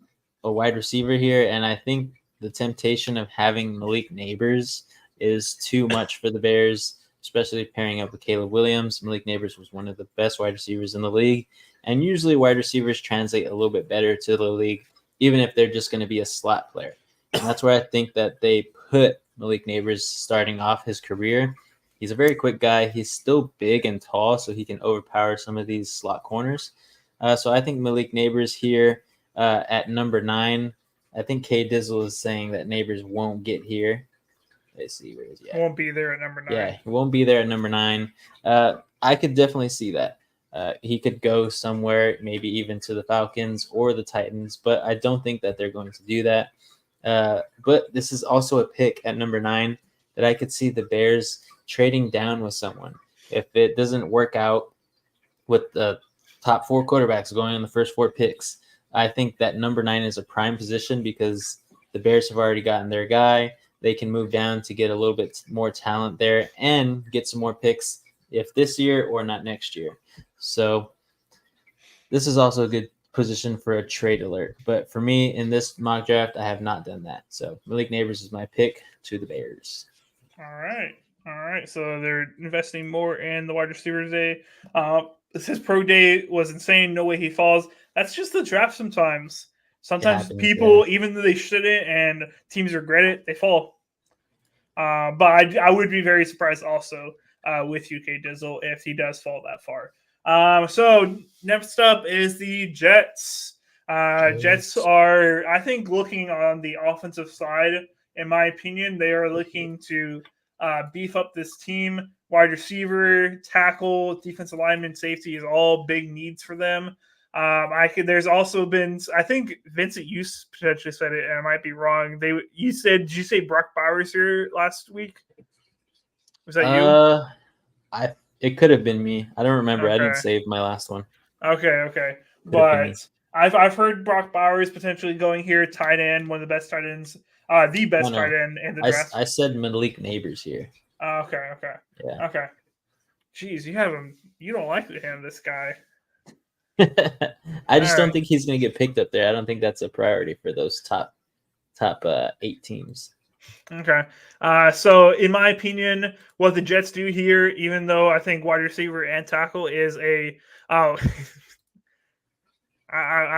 a wide receiver here, and I think the temptation of having Malik Neighbors is too much for the Bears, especially pairing up with Caleb Williams. Malik Neighbors was one of the best wide receivers in the league, and usually wide receivers translate a little bit better to the league, even if they're just going to be a slot player. And that's where I think that they put Malik Neighbors starting off his career. He's a very quick guy. He's still big and tall, so he can overpower some of these slot corners. So I think Malik Neighbors here at number 9. I think K Dizzle is saying that Neighbors won't get here. Let's see, where is he at? Won't be there at number 9. Yeah, he won't be there at number 9. I could definitely see that. He could go somewhere, maybe even to the Falcons or the Titans, but I don't think that they're going to do that. But this is also a pick at number 9 that I could see the Bears trading down with someone. If it doesn't work out with the top 4 quarterbacks going in the first 4 picks, I think that number 9 is a prime position because the Bears have already gotten their guy. They can move down to get a little bit more talent there and get some more picks if this year or not next year. So this is also a good position for a trade alert. But for me, in this mock draft, I have not done that. So Malik Neighbors is my pick to the Bears. All right. So they're investing more in the wide receivers day. His pro day was insane. No way he falls. That's just the draft sometimes. Sometimes people, even though they shouldn't and teams regret it, they fall. But I would be very surprised also with UK Dizzle if he does fall that far. So next up is the Jets. Jets are, I think, looking on the offensive side, in my opinion, they are looking to beef up this team. Wide receiver, tackle, defensive lineman, safety is all big needs for them. There's also been, I think Vincent, you potentially said it, and I might be wrong. Did you say Brock Bowers here last week? Was that you? It could have been me. I don't remember. Okay. I didn't save my last one. Okay. But I've heard Brock Bowers potentially going here, tight end, one of the best tight ends, the best tight end in the draft. I said Malik Neighbors here. Okay. Yeah. Okay. Jeez, you have him. You don't like him, this guy. I just don't think he's going to get picked up there. I don't think that's a priority for those top 8 teams. Okay. So in my opinion, what the Jets do here, even though I think wide receiver and tackle is I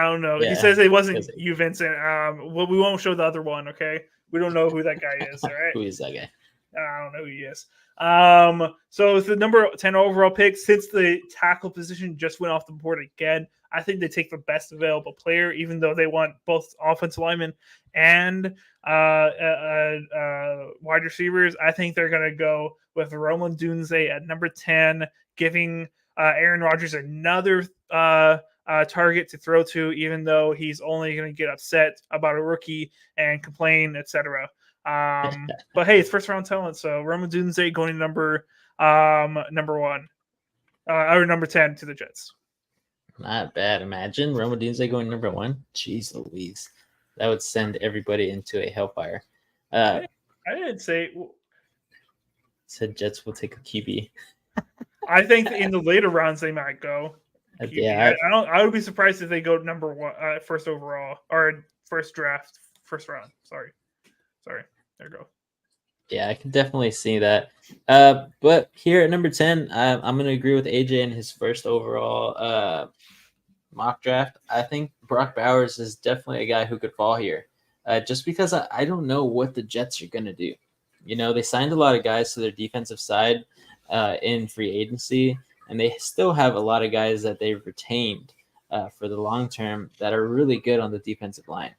don't know. Yeah, he says it wasn't you, Vincent. Well, we won't show the other one, okay? We don't know who that guy is, all right? Who is that guy? I don't know who he is. So it's the number 10 overall pick. Since the tackle position just went off the board again, I think they take the best available player, even though they want both offensive linemen and wide receivers. I think they're going to go with Roma Dunze at number 10, giving Aaron Rodgers another target to throw to, even though he's only going to get upset about a rookie and complain, etc. But hey, it's first round talent, so Roma Dunze going number 1 or number 10 to the Jets. Not bad. Imagine Roma Dunze going number 1. Jeez Louise. that would send everybody into a hellfire. I didn't say. Said Jets will take a QB. I think in the later rounds they might go QB. Yeah, I don't. I would be surprised if they go number one, first overall or first round. Sorry. There you go. yeah, I can definitely see that. But here at number 10, I'm going to agree with AJ in his first overall mock draft. I think Brock Bowers is definitely a guy who could fall here. Just because I don't know what the Jets are going to do. You know, they signed a lot of guys to their defensive side in free agency, and they still have a lot of guys that they've retained for the long term that are really good on the defensive line.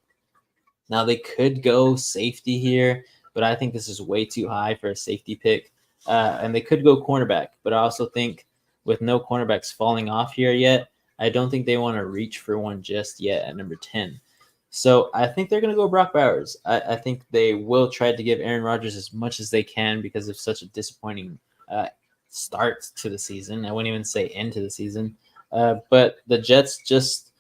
Now, they could go safety here, but I think this is way too high for a safety pick. And they could go cornerback, but I also think with no cornerbacks falling off here yet, I don't think they want to reach for one just yet at number 10. So I think they're going to go Brock Bowers. I think they will try to give Aaron Rodgers as much as they can because of such a disappointing start to the season. I wouldn't even say end to the season. But the Jets just,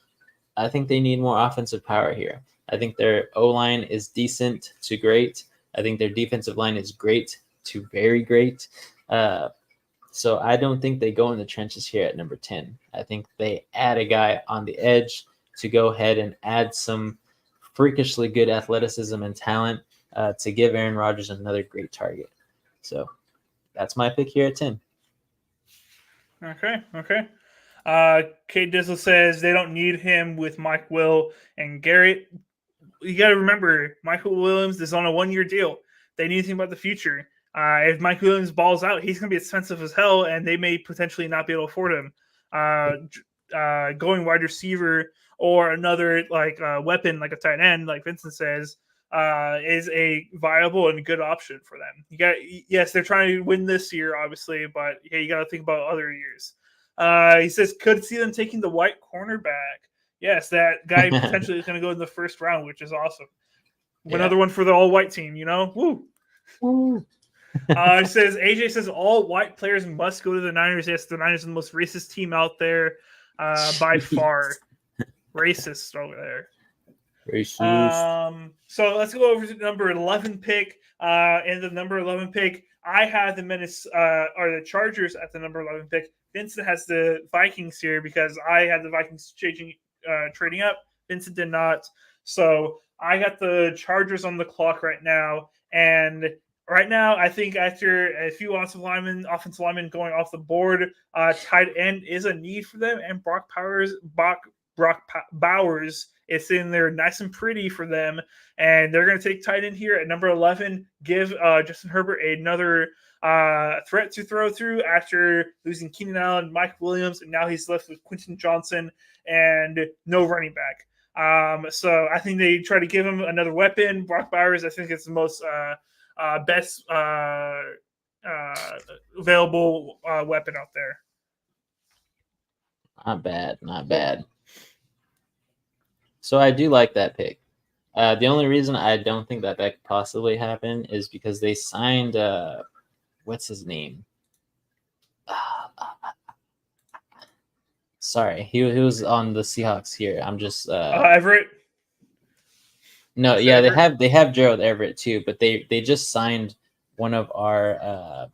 I think they need more offensive power here. I think their O-line is decent to great. I think their defensive line is great to very great. So I don't think they go in the trenches here at number 10. I think they add a guy on the edge to go ahead and add some freakishly good athleticism and talent to give Aaron Rodgers another great target. So that's my pick here at 10. Okay. Kate Dizzle says they don't need him with Mike Will and Garrett. You got to remember, Michael Williams is on a 1-year deal. They need to think about the future. If Mike Williams balls out, he's going to be expensive as hell, and they may potentially not be able to afford him. Going wide receiver or another weapon like a tight end, like Vincent says, is a viable and good option for them. Yes, they're trying to win this year, obviously, but yeah, you got to think about other years. He says could see them taking the white cornerback. Yes, that guy potentially is going to go in the first round, which is awesome. Another one for the all-white team, Woo. It says AJ says all white players must go to the Niners. Yes, the Niners are the most racist team out there by far. Racist over there. Racist. So let's go over to the number 11 pick. And the number 11 pick, I have the Chargers at the number 11 pick. Vincent has the Vikings here because I had the Vikings trading up. Vincent did not. So I got the Chargers on the clock right now. And right now, I think after a few offensive linemen going off the board, tight end is a need for them. And Brock Bowers is sitting there nice and pretty for them. And they're going to take tight end here at number 11, give Justin Herbert another threat to throw through after losing Keenan Allen, Mike Williams, and now he's left with Quentin Johnson and no running back. So I think they try to give him another weapon. Brock Bowers, I think it's the most best available weapon out there. Not bad. So I do like that pick. The only reason I don't think that could possibly happen is because they signed what's his name? Sorry, he was on the Seahawks here. I'm just Everett. No, yeah, Everett? they have Gerald Everett too, but they just signed one of our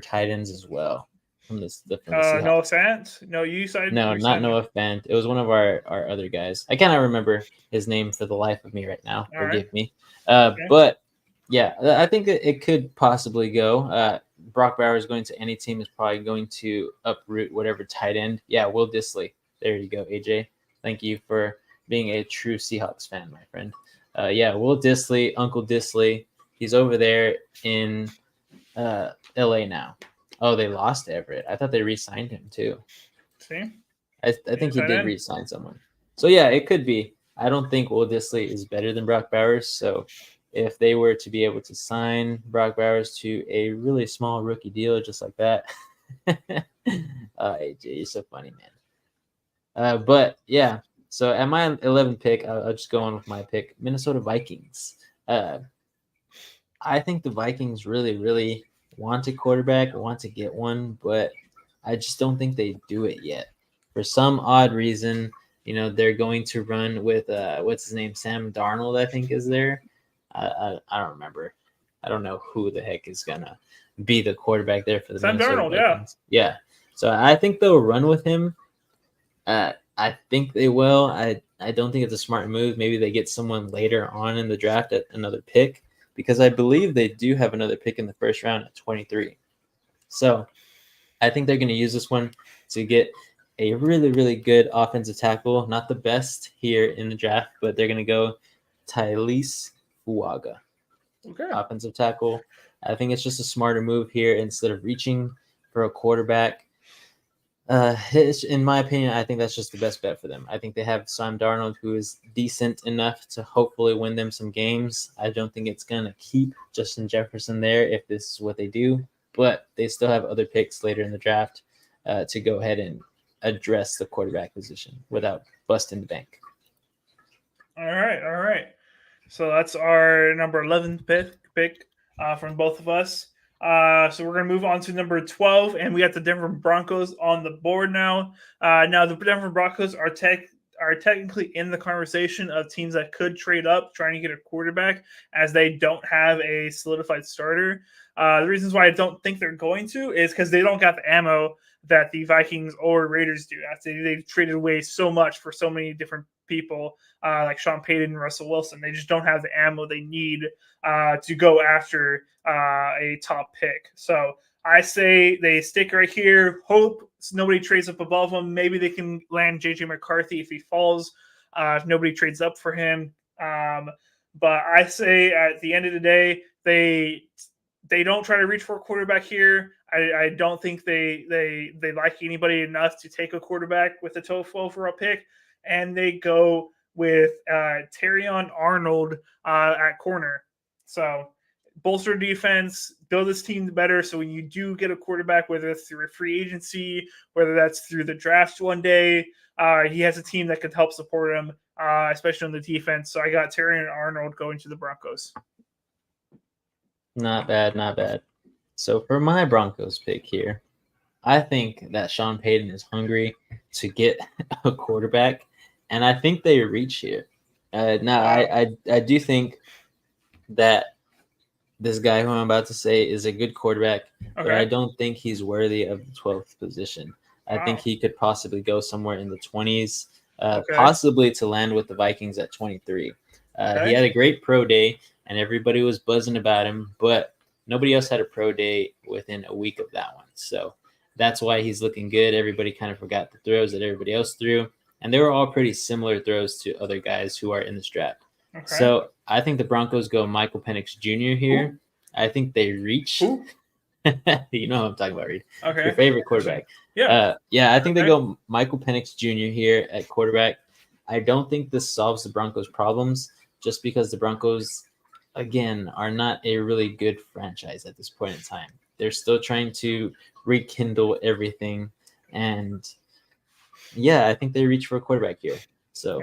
tight ends as well from the Seahawks. Noah Fant? No, you signed. No, not Noah Fant. It was one of our other guys. I cannot remember his name for the life of me right now. Forgive me. Okay. But yeah, I think it could possibly go. Brock Bowers going to any team is probably going to uproot whatever tight end. Yeah, Will Dissly. There you go, AJ. Thank you for being a true Seahawks fan, my friend. Yeah, Will Dissly, Uncle Dissly. He's over there in LA now. Oh, they lost Everett. I thought they re-signed him too. See? I think he did re-sign someone. So yeah, it could be. I don't think Will Dissly is better than Brock Bowers. So if they were to be able to sign Brock Bowers to a really small rookie deal just like that. AJ, you're so funny, man. But yeah, so at my 11th pick, I'll just go on with my pick, Minnesota Vikings. I think the Vikings really, really want a quarterback, want to get one, but I just don't think they do it yet. For some odd reason, they're going to run with what's his name, Sam Darnold, I think is there. I don't remember. I don't know who the heck is gonna be the quarterback there for the Sam Minnesota Darnold, Vikings. Yeah. So I think they'll run with him. I think they will. I don't think it's a smart move. Maybe they get someone later on in the draft at another pick, because I believe they do have another pick in the first round at 23. So I think they're going to use this one to get a really, really good offensive tackle. Not the best here in the draft, but they're going to go Tylese Fuaga. Okay. Offensive tackle. I think it's just a smarter move here instead of reaching for a quarterback. In my opinion, I think that's just the best bet for them. I think they have Sam Darnold, who is decent enough to hopefully win them some games. I don't think it's going to keep Justin Jefferson there if this is what they do, but they still have other picks later in the draft to go ahead and address the quarterback position without busting the bank. All right. So that's our number 11 pick from both of us. So we're going to move on to number 12, and we got the Denver Broncos on the board now. Now the Denver Broncos are technically in the conversation of teams that could trade up trying to get a quarterback, as they don't have a solidified starter. The reasons why I don't think they're going to is because they don't got the ammo that the Vikings or Raiders do. They've traded away so much for so many different people, like Sean Payton and Russell Wilson. They just don't have the ammo they need to go after a top pick. So I say they stick right here. Hope nobody trades up above them. Maybe they can land JJ McCarthy if he falls, if nobody trades up for him. But I say at the end of the day, they don't try to reach for a quarterback here. I don't think they like anybody enough to take a quarterback with a 12th overall pick, and they go with Terrion Arnold at corner. So bolster defense, build this team better. So when you do get a quarterback, whether it's through a free agency, whether that's through the draft one day, he has a team that could help support him, especially on the defense. So I got Terrion Arnold going to the Broncos. Not bad. So for my Broncos pick here, I think that Sean Payton is hungry to get a quarterback, and I think they reach here. I do think that this guy who I'm about to say is a good quarterback, but I don't think he's worthy of the 12th position. I think he could possibly go somewhere in the 20s, possibly to land with the Vikings at 23. He had a great pro day, and everybody was buzzing about him, but nobody else had a pro day within a week of that one. So that's why he's looking good. Everybody kind of forgot the throws that everybody else threw, and they were all pretty similar throws to other guys who are in this draft. So I think the Broncos go Michael Penix Jr. here. Ooh. I think they reach. You know what I'm talking about, Reed. Okay. Your favorite quarterback. Yeah. I think they go Michael Penix Jr. here at quarterback. I don't think this solves the Broncos' problems, just because the Broncos, again, are not a really good franchise at this point in time. They're still trying to rekindle everything. And, I think they reach for a quarterback here. So,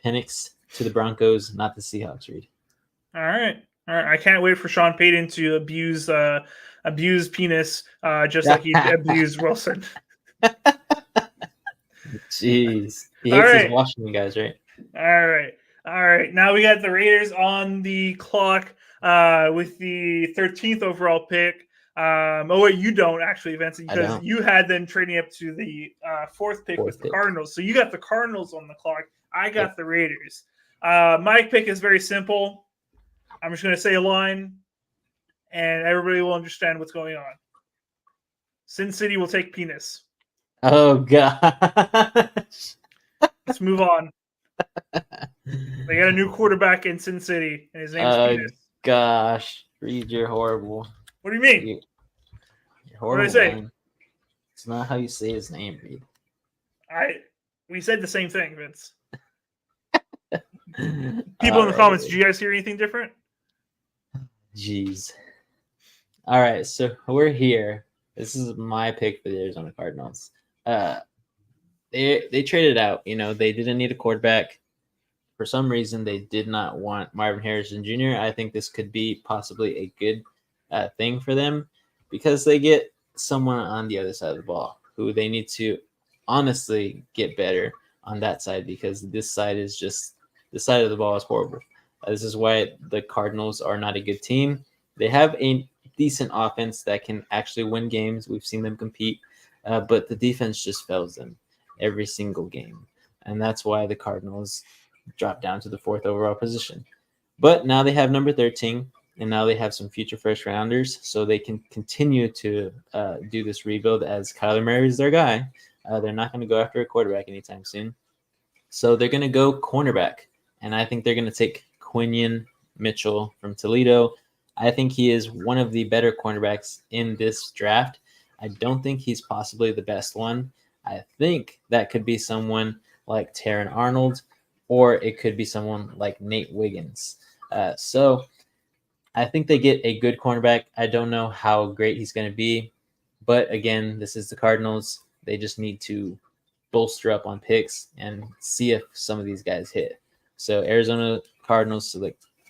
Penix to the Broncos, not the Seahawks, Reed. All right. I can't wait for Sean Payton to abuse penis just like he abused Wilson. Jeez. He hates his Washington guys, right? All right. Now we got the Raiders on the clock with the 13th overall pick. Wait, you don't actually, Vincent, because you had them trading up to the fourth pick with the Cardinals. So you got the Cardinals on the clock. I got the Raiders. My pick is very simple. I'm just going to say a line, and everybody will understand what's going on. Sin City will take penis. Oh, gosh. Let's move on. They got a new quarterback in Sin City, and his name's Penis. Gosh. Reed, you're horrible. What do you mean? You're horrible. What did I say? Man. It's not how you say his name, Reed. We said the same thing, Vince. People in the comments, did you guys hear anything different? Jeez. All right, so we're here. This is my pick for the Arizona Cardinals. They traded out. They didn't need a quarterback. For some reason, they did not want Marvin Harrison Jr. I think this could be possibly a good thing for them, because they get someone on the other side of the ball who they need to honestly get better on that side because this side is just the side of the ball is horrible. This is why the Cardinals are not a good team. They have a decent offense that can actually win games. We've seen them compete, but the defense just fails them every single game. And that's why the Cardinals dropped down to the 4th overall position. But now they have number 13, and now they have some future first rounders, so they can continue to do this rebuild as Kyler Murray is their guy. They're not going to go after a quarterback anytime soon. So they're going to go cornerback, and I think they're going to take Quinion Mitchell from Toledo. I think he is one of the better cornerbacks in this draft. I don't think he's possibly the best one. I think that could be someone like Taron Arnold, or it could be someone like Nate Wiggins. So I think they get a good cornerback. I don't know how great he's going to be, but again, this is the Cardinals. They just need to bolster up on picks and see if some of these guys hit. So Arizona Cardinals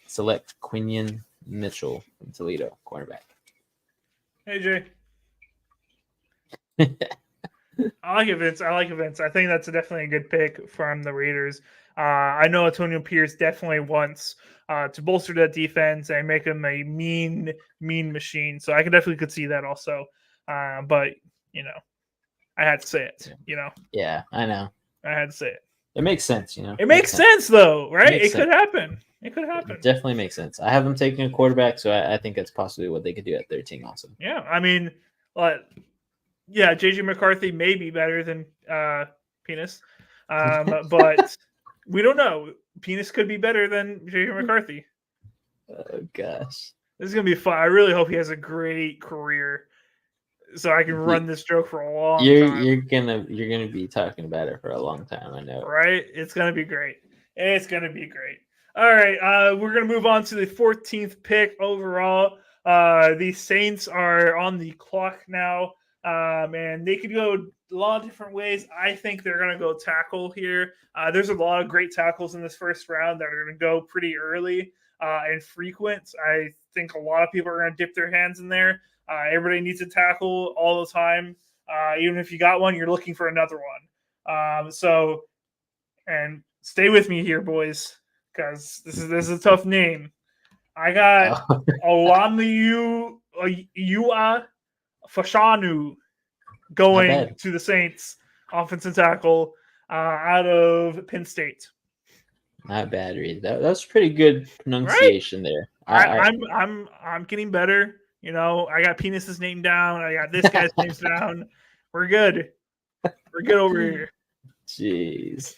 select Quinion Mitchell from Toledo, cornerback. Hey, Jay. I like it, Vince. I think that's definitely a good pick from the Raiders. I know Antonio Pierce definitely wants to bolster that defense and make him a mean machine. So I could see that also. But I had to say it. Yeah, I know. I had to say it. It makes sense. It makes sense though, right? It could happen. It definitely makes sense. I have them taking a quarterback, so I think that's possibly what they could do at 13 also. Yeah, I mean, JJ McCarthy may be better than Penis, but we don't know. Penis could be better than JJ McCarthy. Oh gosh, this is gonna be fun. I really hope he has a great career, so I can run this joke for a long time. You're gonna be talking about it for a long time. I know, right? It's gonna be great. All right, we're gonna move on to the 14th pick overall. The Saints are on the clock now. And they could go a lot of different ways. I think they're going to go tackle here. There's a lot of great tackles in this first round that are going to go pretty early and frequent. I think a lot of people are going to dip their hands in there. Everybody needs a tackle all the time. Even if you got one, you're looking for another one. And stay with me here, boys, because this is a tough name. I got Olamiyu Fashanu going to the Saints, offensive tackle out of Penn State. Not bad, Reed. That was pretty good pronunciation there. I'm getting better. I got Penis's name down. I got this guy's names down. We're good. We're good over here. Jeez.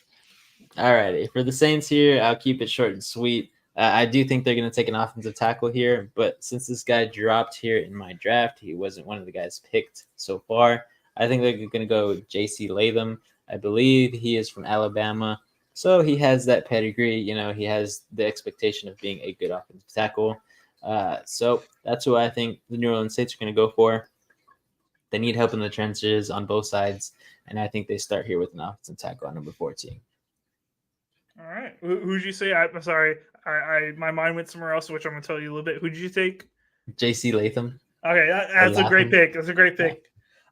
All righty. For the Saints here, I'll keep it short and sweet. I do think they're going to take an offensive tackle here, but since this guy dropped here in my draft, he wasn't one of the guys picked so far. I think they're going to go with J.C. Latham. I believe he is from Alabama, so he has that pedigree. He has the expectation of being a good offensive tackle. So that's who I think the New Orleans Saints are going to go for. They need help in the trenches on both sides, and I think they start here with an offensive tackle at number 14. All right. Who'd you say? I'm sorry. My mind went somewhere else, which I'm going to tell you a little bit. Who did you take? J.C. Latham. Okay, that's a great pick. That's a great pick.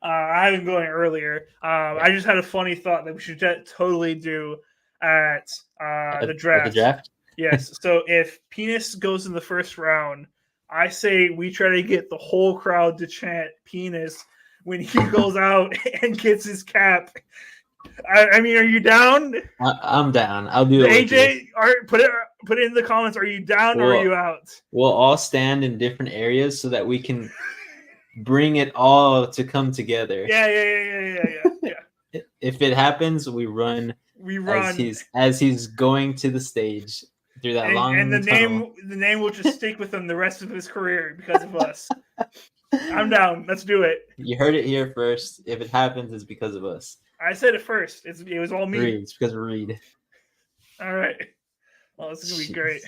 I had him going earlier. I just had a funny thought that we should totally do at the draft. At the draft? Yes. So if Penis goes in the first round, I say we try to get the whole crowd to chant Penis when he goes out and gets his cap. I mean, are you down? I'm down. I'll do it. AJ, put it in the comments. Are you down or are you out? We'll all stand in different areas so that we can bring it all to come together. Yeah. If it happens, we run. As he's going to the stage through that long and the tunnel. name will just stick with him the rest of his career because of us. I'm down. Let's do it. You heard it here first. If it happens, it's because of us. I said it first. It was all me. It's because of Reed. All right. Well, this is going to be great.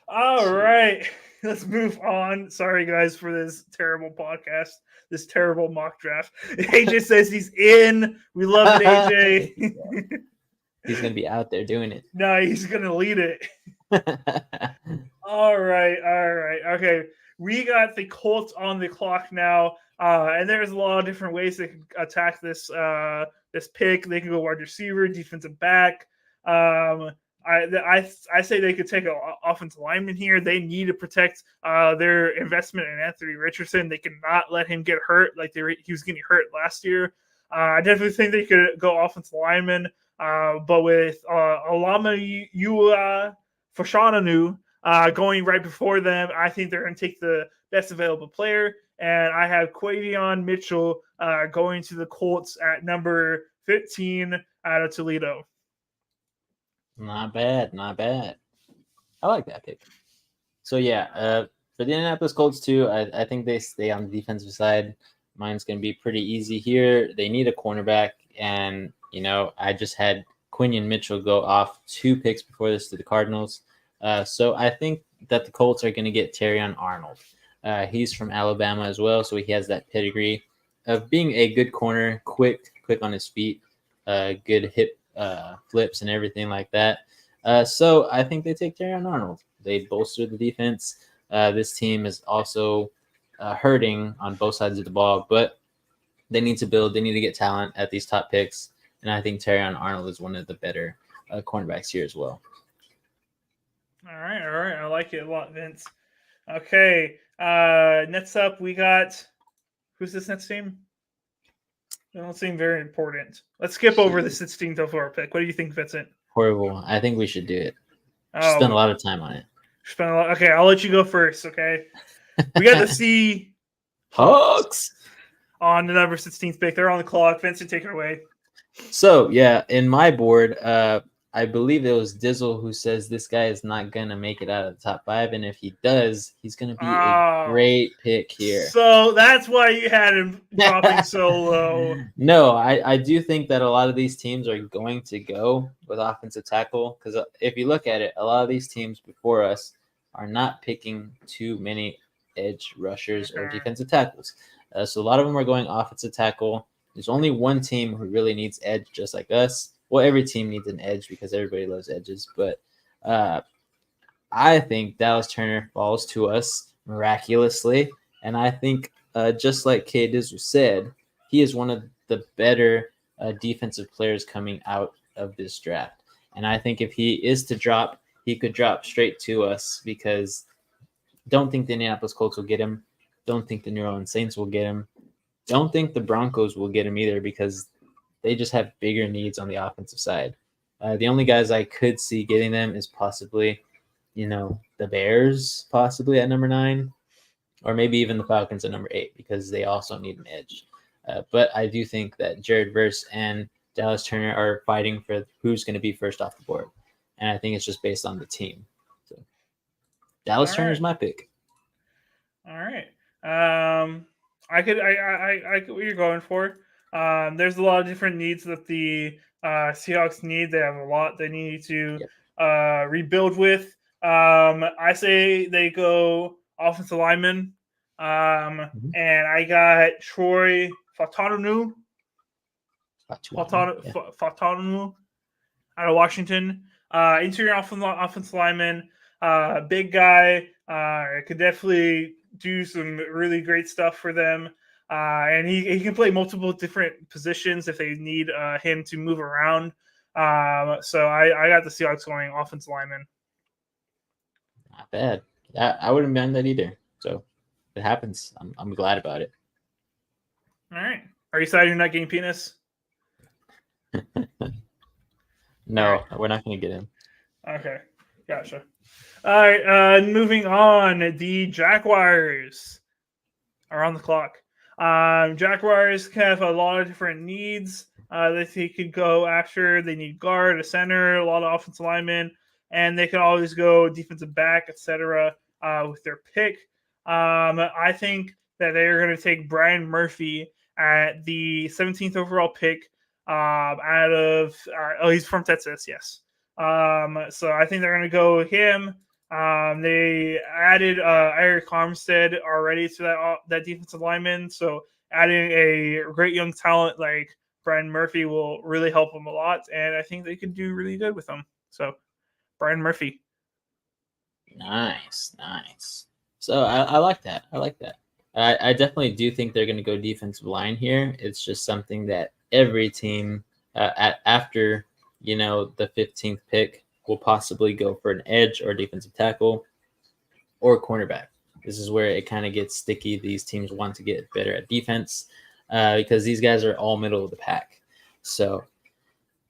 All right. Let's move on. Sorry, guys, for this terrible podcast, this terrible mock draft. AJ says he's in. We love it, AJ. He's going to be out there doing it. No, he's going to lead it. All right. Okay. We got the Colts on the clock now. And there's a lot of different ways they can attack this pick. They can go wide receiver, defensive back. I say they could take an offensive lineman here. They need to protect their investment in Anthony Richardson. They cannot let him get hurt like he was getting hurt last year. I definitely think they could go offensive lineman, but with Alama Fashanu going right before them, I think they're going to take the best available player. And I have Quavion Mitchell going to the Colts at number 15 out of Toledo. Not bad, not bad. I like that pick. So yeah, for the Indianapolis Colts too, I think they stay on the defensive side. Mine's going to be pretty easy here. They need a cornerback, and I just had Quinion Mitchell go off 2 picks before this to the Cardinals. So I think that the Colts are going to get Terrion Arnold. He's from Alabama as well, so he has that pedigree of being a good corner, quick on his feet, good hip flips and everything like that. So I think they take Terrion Arnold. They bolster the defense. This team is also hurting on both sides of the ball, but they need to build. They need to get talent at these top picks, and I think Terrion Arnold is one of the better cornerbacks here as well. All right. I like it a lot, Vince. Okay. Next up, we got who's this next team? They don't seem very important. Let's skip over the 16th overall pick. What do you think, Vincent? Horrible. I think we should do it. Spend a lot of time on it. Okay, I'll let you go first. Okay. We got the Seahawks on the number 16th pick. They're on the clock. Vincent, take it away. So yeah, in my board, I believe it was Dizzle who says this guy is not gonna make it out of the top 5, and if he does, he's gonna be a great pick here. So that's why you had him dropping so low. No, I do think that a lot of these teams are going to go with offensive tackle, because if you look at it, a lot of these teams before us are not picking too many edge rushers or defensive tackles. So a lot of them are going offensive tackle. There's only one team who really needs edge, just like us. Well, every team needs an edge because everybody loves edges. But I think Dallas Turner falls to us miraculously. And I think, just like K. Dizzle said, he is one of the better defensive players coming out of this draft. And I think if he is to drop, he could drop straight to us, because don't think the Indianapolis Colts will get him. Don't think the New Orleans Saints will get him. Don't think the Broncos will get him either, because they just have bigger needs on the offensive side. The only guys I could see getting them is possibly, the Bears, possibly at number 9, or maybe even the Falcons at number 8, because they also need an edge. But I do think that Jared Verse and Dallas Turner are fighting for who's going to be first off the board. And I think it's just based on the team. So Dallas Turner is my pick. All right. I get what you're going for. There's a lot of different needs that the Seahawks need. They have a lot they need to rebuild with. I say they go offensive lineman. And I got Troy Fautanu out of Washington. Interior offensive lineman. Big guy. Could definitely do some really great stuff for them. And he can play multiple different positions if they need him to move around. So I got the Seahawks going offensive lineman. Not bad. I wouldn't mind that either. So it happens. I'm glad about it. All right. Are you excited you're not getting penis? No, we're not going to get him. Okay. Gotcha. All right. Moving on. The Jaguars are on the clock. Jaguars have a lot of different needs that they could go after. They need guard, a center, a lot of offensive linemen, and they can always go defensive back, etc. With their pick. I think that they're going to take Brian Murphy at the 17th overall pick. Out of he's from Texas, yes. So I think they're going to go with him. They added Eric Armstead already to that defensive lineman, so adding a great young talent like Brian Murphy will really help them a lot, and I think they could do really good with them. So, Brian Murphy. Nice. So I like that. I definitely do think they're going to go defensive line here. It's just something that every team after the 15th pick will possibly go for an edge or defensive tackle or cornerback. This is where it kind of gets sticky. These teams want to get better at defense because these guys are all middle of the pack. So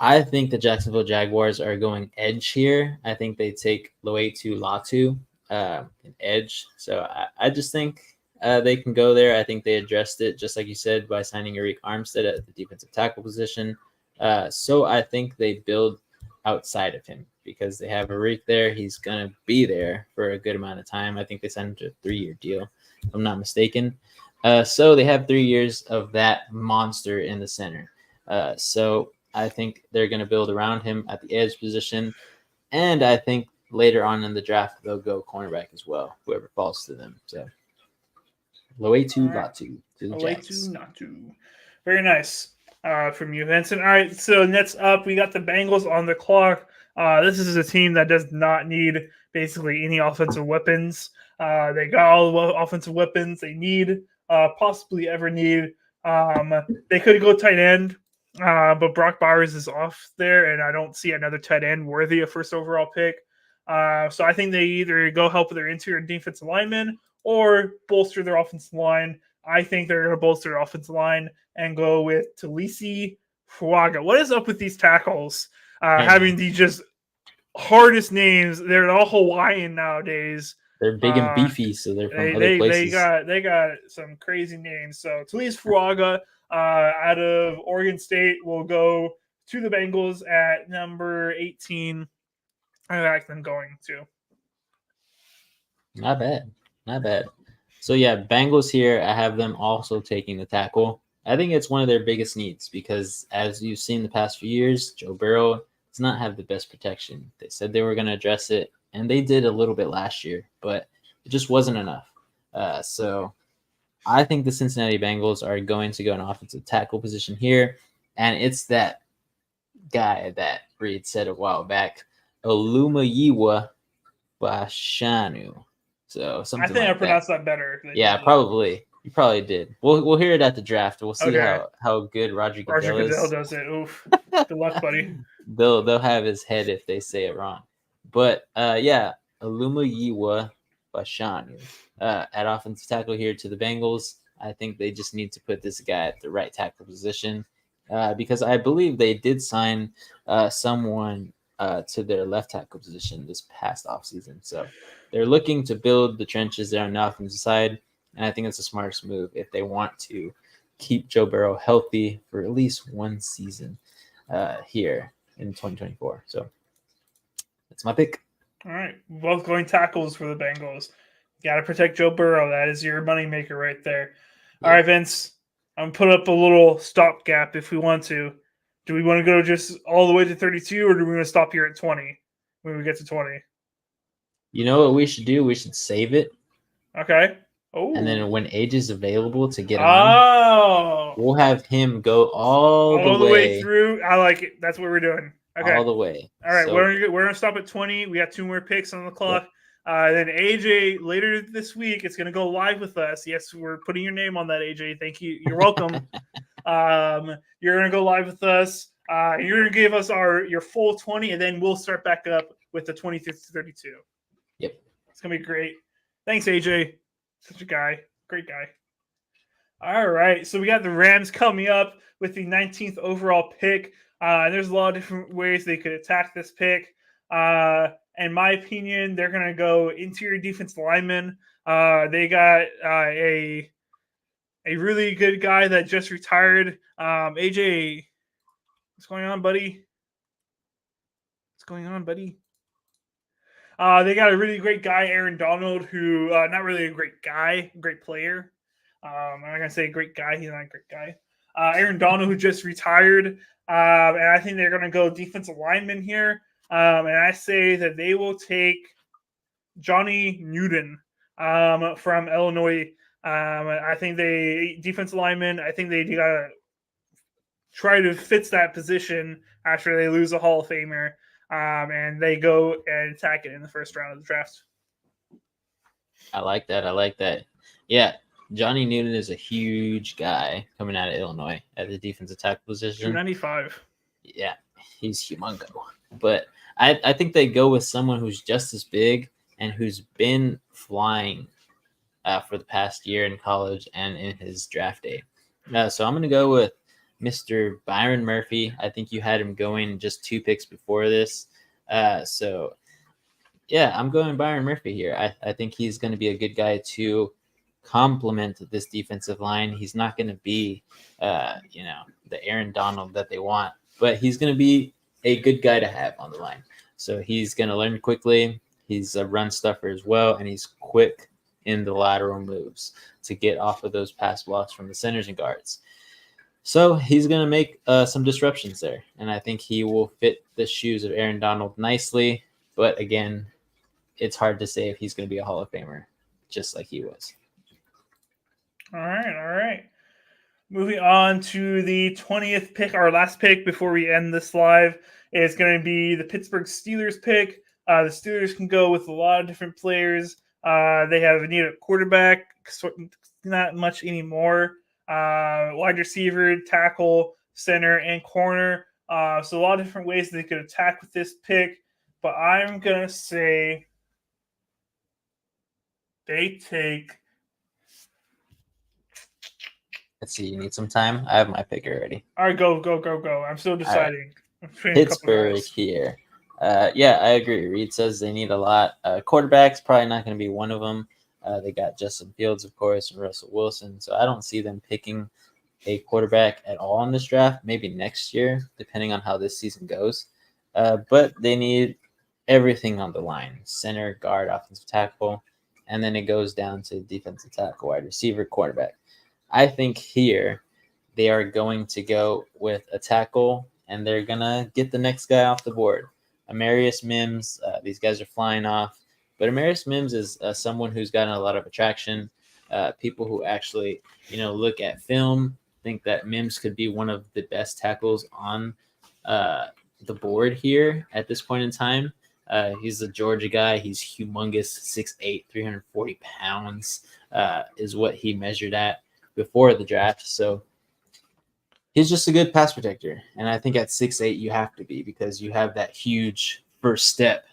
I think the Jacksonville Jaguars are going edge here. I think they take Loetu Latu, an edge. So I just think they can go there. I think they addressed it, just like you said, by signing Arik Armstead at the defensive tackle position. So I think they build outside of him because they have Arik there. He's going to be there for a good amount of time. I think they signed him to a 3-year deal, if I'm not mistaken. So they have 3 years of that monster in the center. So I think they're going to build around him at the edge position. And I think later on in the draft, they'll go cornerback as well, whoever falls to them. So Loetu Latu to the Jags. Latu. Very nice from you, Vincent. All right, so next up, we got the Bengals on the clock. This is a team that does not need basically any offensive weapons. They got all the offensive weapons they need, possibly ever need. They could go tight end. But Brock Bowers is off there, and I don't see another tight end worthy of first overall pick. So I think they either go help with their interior defensive linemen or bolster their offensive line. I think they're going to bolster their offensive line and go with Talisi Fuaga. What is up with these tackles having the just hardest names? They're all Hawaiian nowadays. They're big and beefy, so they're from other places. They got some crazy names. So Talisi Fuaga out of Oregon State will go to the Bengals at number 18. I like them going to. Not bad. So yeah, Bengals here. I have them also taking the tackle. I think it's one of their biggest needs because, as you've seen the past few years, Joe Burrow does not have the best protection. They said they were going to address it, and they did a little bit last year, but it just wasn't enough. So I think the Cincinnati Bengals are going to go an offensive tackle position here, and it's that guy that Reed said a while back, Olumayiwa Bashanu. So something I think like I pronounced that better. Yeah, probably. You probably did. We'll hear it at the draft. We'll see how good Roger Goodell does it. Oof. Good luck, buddy. They'll have his head if they say it wrong. But yeah, Olumayiwa Bashanu at offensive tackle here to the Bengals. I think they just need to put this guy at the right tackle position because I believe they did sign someone to their left tackle position this past offseason. So they're looking to build the trenches there on the offensive side, and I think it's the smartest move if they want to keep Joe Burrow healthy for at least one season here in 2024. So that's my pick. All right. Both going tackles for the Bengals. Got to protect Joe Burrow. That is your moneymaker right there. Yeah. All right, Vince. I'm going to put up a little stopgap if we want to. Do we want to go just all the way to 32, or do we want to stop here at 20 when we get to 20? You know what we should do? We should save it. Okay. Oh. And then when Age is available to get on, we'll have him go all the way through. I like it. That's what we're doing. Okay. All the way. All right. So, we're gonna stop at 20. We got 2 more picks on the clock. Yep. Then AJ later this week, it's gonna go live with us. Yes, we're putting your name on that, AJ. Thank you. You're welcome. You're gonna go live with us. You're gonna give us your full 20, and then we'll start back up with the 20 to 32. Yep. It's gonna be great. Thanks, AJ. Such a guy. Great guy. All right. So we got the Rams coming up with the 19th overall pick. There's a lot of different ways they could attack this pick. In my opinion, they're going to go interior defense lineman. They got a really good guy that just retired. AJ, what's going on, buddy? They got a really great guy, Aaron Donald, who not really a great guy, great player. I'm not going to say great guy. He's not a great guy. Aaron Donald, who just retired. And I think they're going to go defensive lineman here. And I say that they will take Johnny Newton from Illinois. I think defensive lineman, I think they got to try to fix that position after they lose a Hall of Famer. And they go and attack it in the first round of the draft. I like that. Yeah. Johnny Newton is a huge guy coming out of Illinois at the defensive tackle position. 295. Yeah, he's humongo. But I think they go with someone who's just as big and who's been flying for the past year in college and in his draft day. So I'm going to go with Mr. Byron Murphy. I think you had him going just 2 picks before this. So, yeah, I'm going Byron Murphy here. I think he's going to be a good guy to complement this defensive line. He's not going to be, the Aaron Donald that they want, but he's going to be a good guy to have on the line. So he's going to learn quickly. He's a run stuffer as well, and he's quick in the lateral moves to get off of those pass blocks from the centers and guards. So he's going to make some disruptions there, and I think he will fit the shoes of Aaron Donald nicely. But again, it's hard to say if he's going to be a Hall of Famer, just like he was. All right. Moving on to the 20th pick, our last pick before we end this live, is going to be the Pittsburgh Steelers pick. The Steelers can go with a lot of different players. They have needed a quarterback, not much anymore. Wide receiver, tackle, center, and corner. So a lot of different ways they could attack with this pick. But I'm going to say they take... Let's see, you need some time? I have my pick already. All right, go. I'm still deciding. Right. Pittsburgh here. Yeah, I agree. Reed says they need a lot. Quarterback's probably not going to be one of them. They got Justin Fields, of course, and Russell Wilson. So I don't see them picking a quarterback at all in this draft. Maybe next year, depending on how this season goes. But they need everything on the line. Center, guard, offensive tackle. And then it goes down to defensive tackle, wide receiver, quarterback. I think here they are going to go with a tackle, and they're going to get the next guy off the board. Amarius Mims, these guys are flying off. But Amarius Mims is someone who's gotten a lot of attraction. People who actually, look at film think that Mims could be one of the best tackles on the board here at this point in time. He's a Georgia guy. He's humongous, 6'8", 340 pounds is what he measured at before the draft. So he's just a good pass protector. And I think at 6'8", you have to be, because you have that huge first step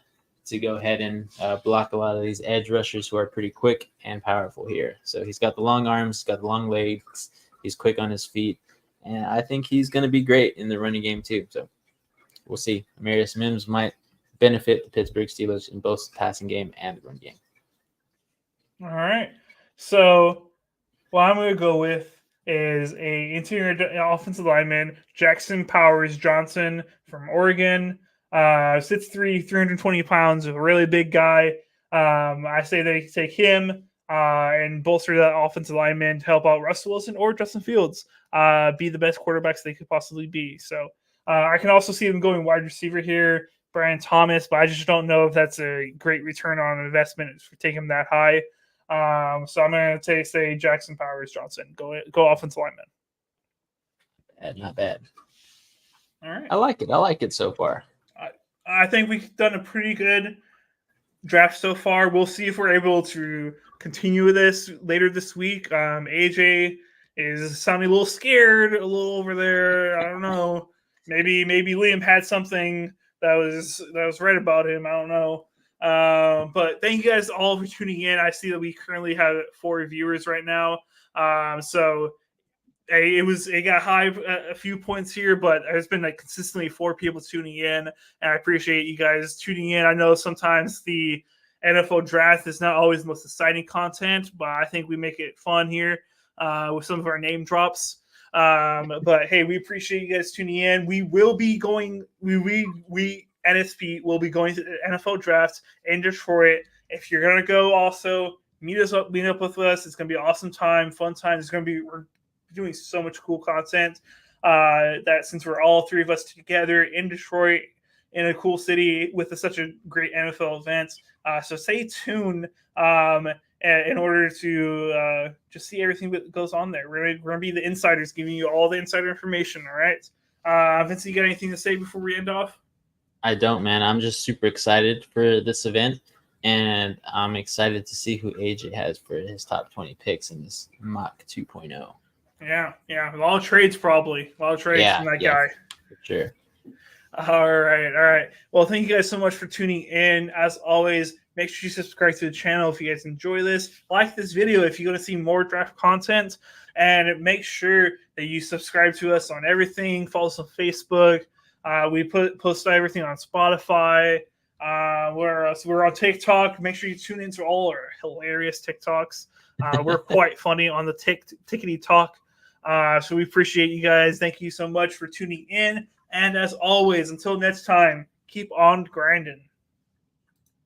to go ahead and block a lot of these edge rushers who are pretty quick and powerful here. So he's got the long arms, got the long legs. He's quick on his feet. And I think he's going to be great in the running game too. So we'll see. Amarius Mims might benefit the Pittsburgh Steelers in both the passing game and the run game. All right. So what I'm going to go with is a interior offensive lineman, Jackson Powers Johnson from Oregon. 6'3", 320 pounds, a really big guy. I say they take him and bolster that offensive lineman to help out Russell Wilson or Justin Fields be the best quarterbacks they could possibly be. So I can also see them going wide receiver here, Brian Thomas, but I just don't know if that's a great return on investment for taking him that high. So I'm going to say Jackson Powers Johnson. Go offensive lineman. Not bad. All right. I like it so far. I think we've done a pretty good draft so far. We'll see if we're able to continue with this later this week. AJ is sounding a little scared, a little over there. I don't know. Maybe Liam had something that was right about him. I don't know. But thank you guys all for tuning in. I see that we currently have 4 viewers right now. So it got high a few points here, but there's been consistently 4 people tuning in, and I appreciate you guys tuning in. I know sometimes the NFL draft is not always the most exciting content, but I think we make it fun here with some of our name drops. But hey, we appreciate you guys tuning in. We will be going. We NSP will be going to the NFL draft in Detroit. If you're gonna go, also meet up with us. It's gonna be an awesome time, fun time. We're doing so much cool content that since we're all 3 of us together in Detroit in a cool city with such a great NFL event. So stay tuned in order to just see everything that goes on there. We're going to be the insiders giving you all the insider information. All right. Vince, you got anything to say before we end off? I don't, man. I'm just super excited for this event. and I'm excited to see who AJ has for his top 20 picks in this mock 2.0. Yeah. A lot of trades, probably. A lot of trades from that guy. For sure. All right. Well, thank you guys so much for tuning in. As always, make sure you subscribe to the channel if you guys enjoy this. Like this video if you want to see more draft content. And make sure that you subscribe to us on everything. Follow us on Facebook. We post everything on Spotify. Where else? We're on TikTok. Make sure you tune into all our hilarious TikToks. We're quite funny on the Tickety Talk. So we appreciate you guys. Thank you so much for tuning in. And as always, until next time, keep on grinding.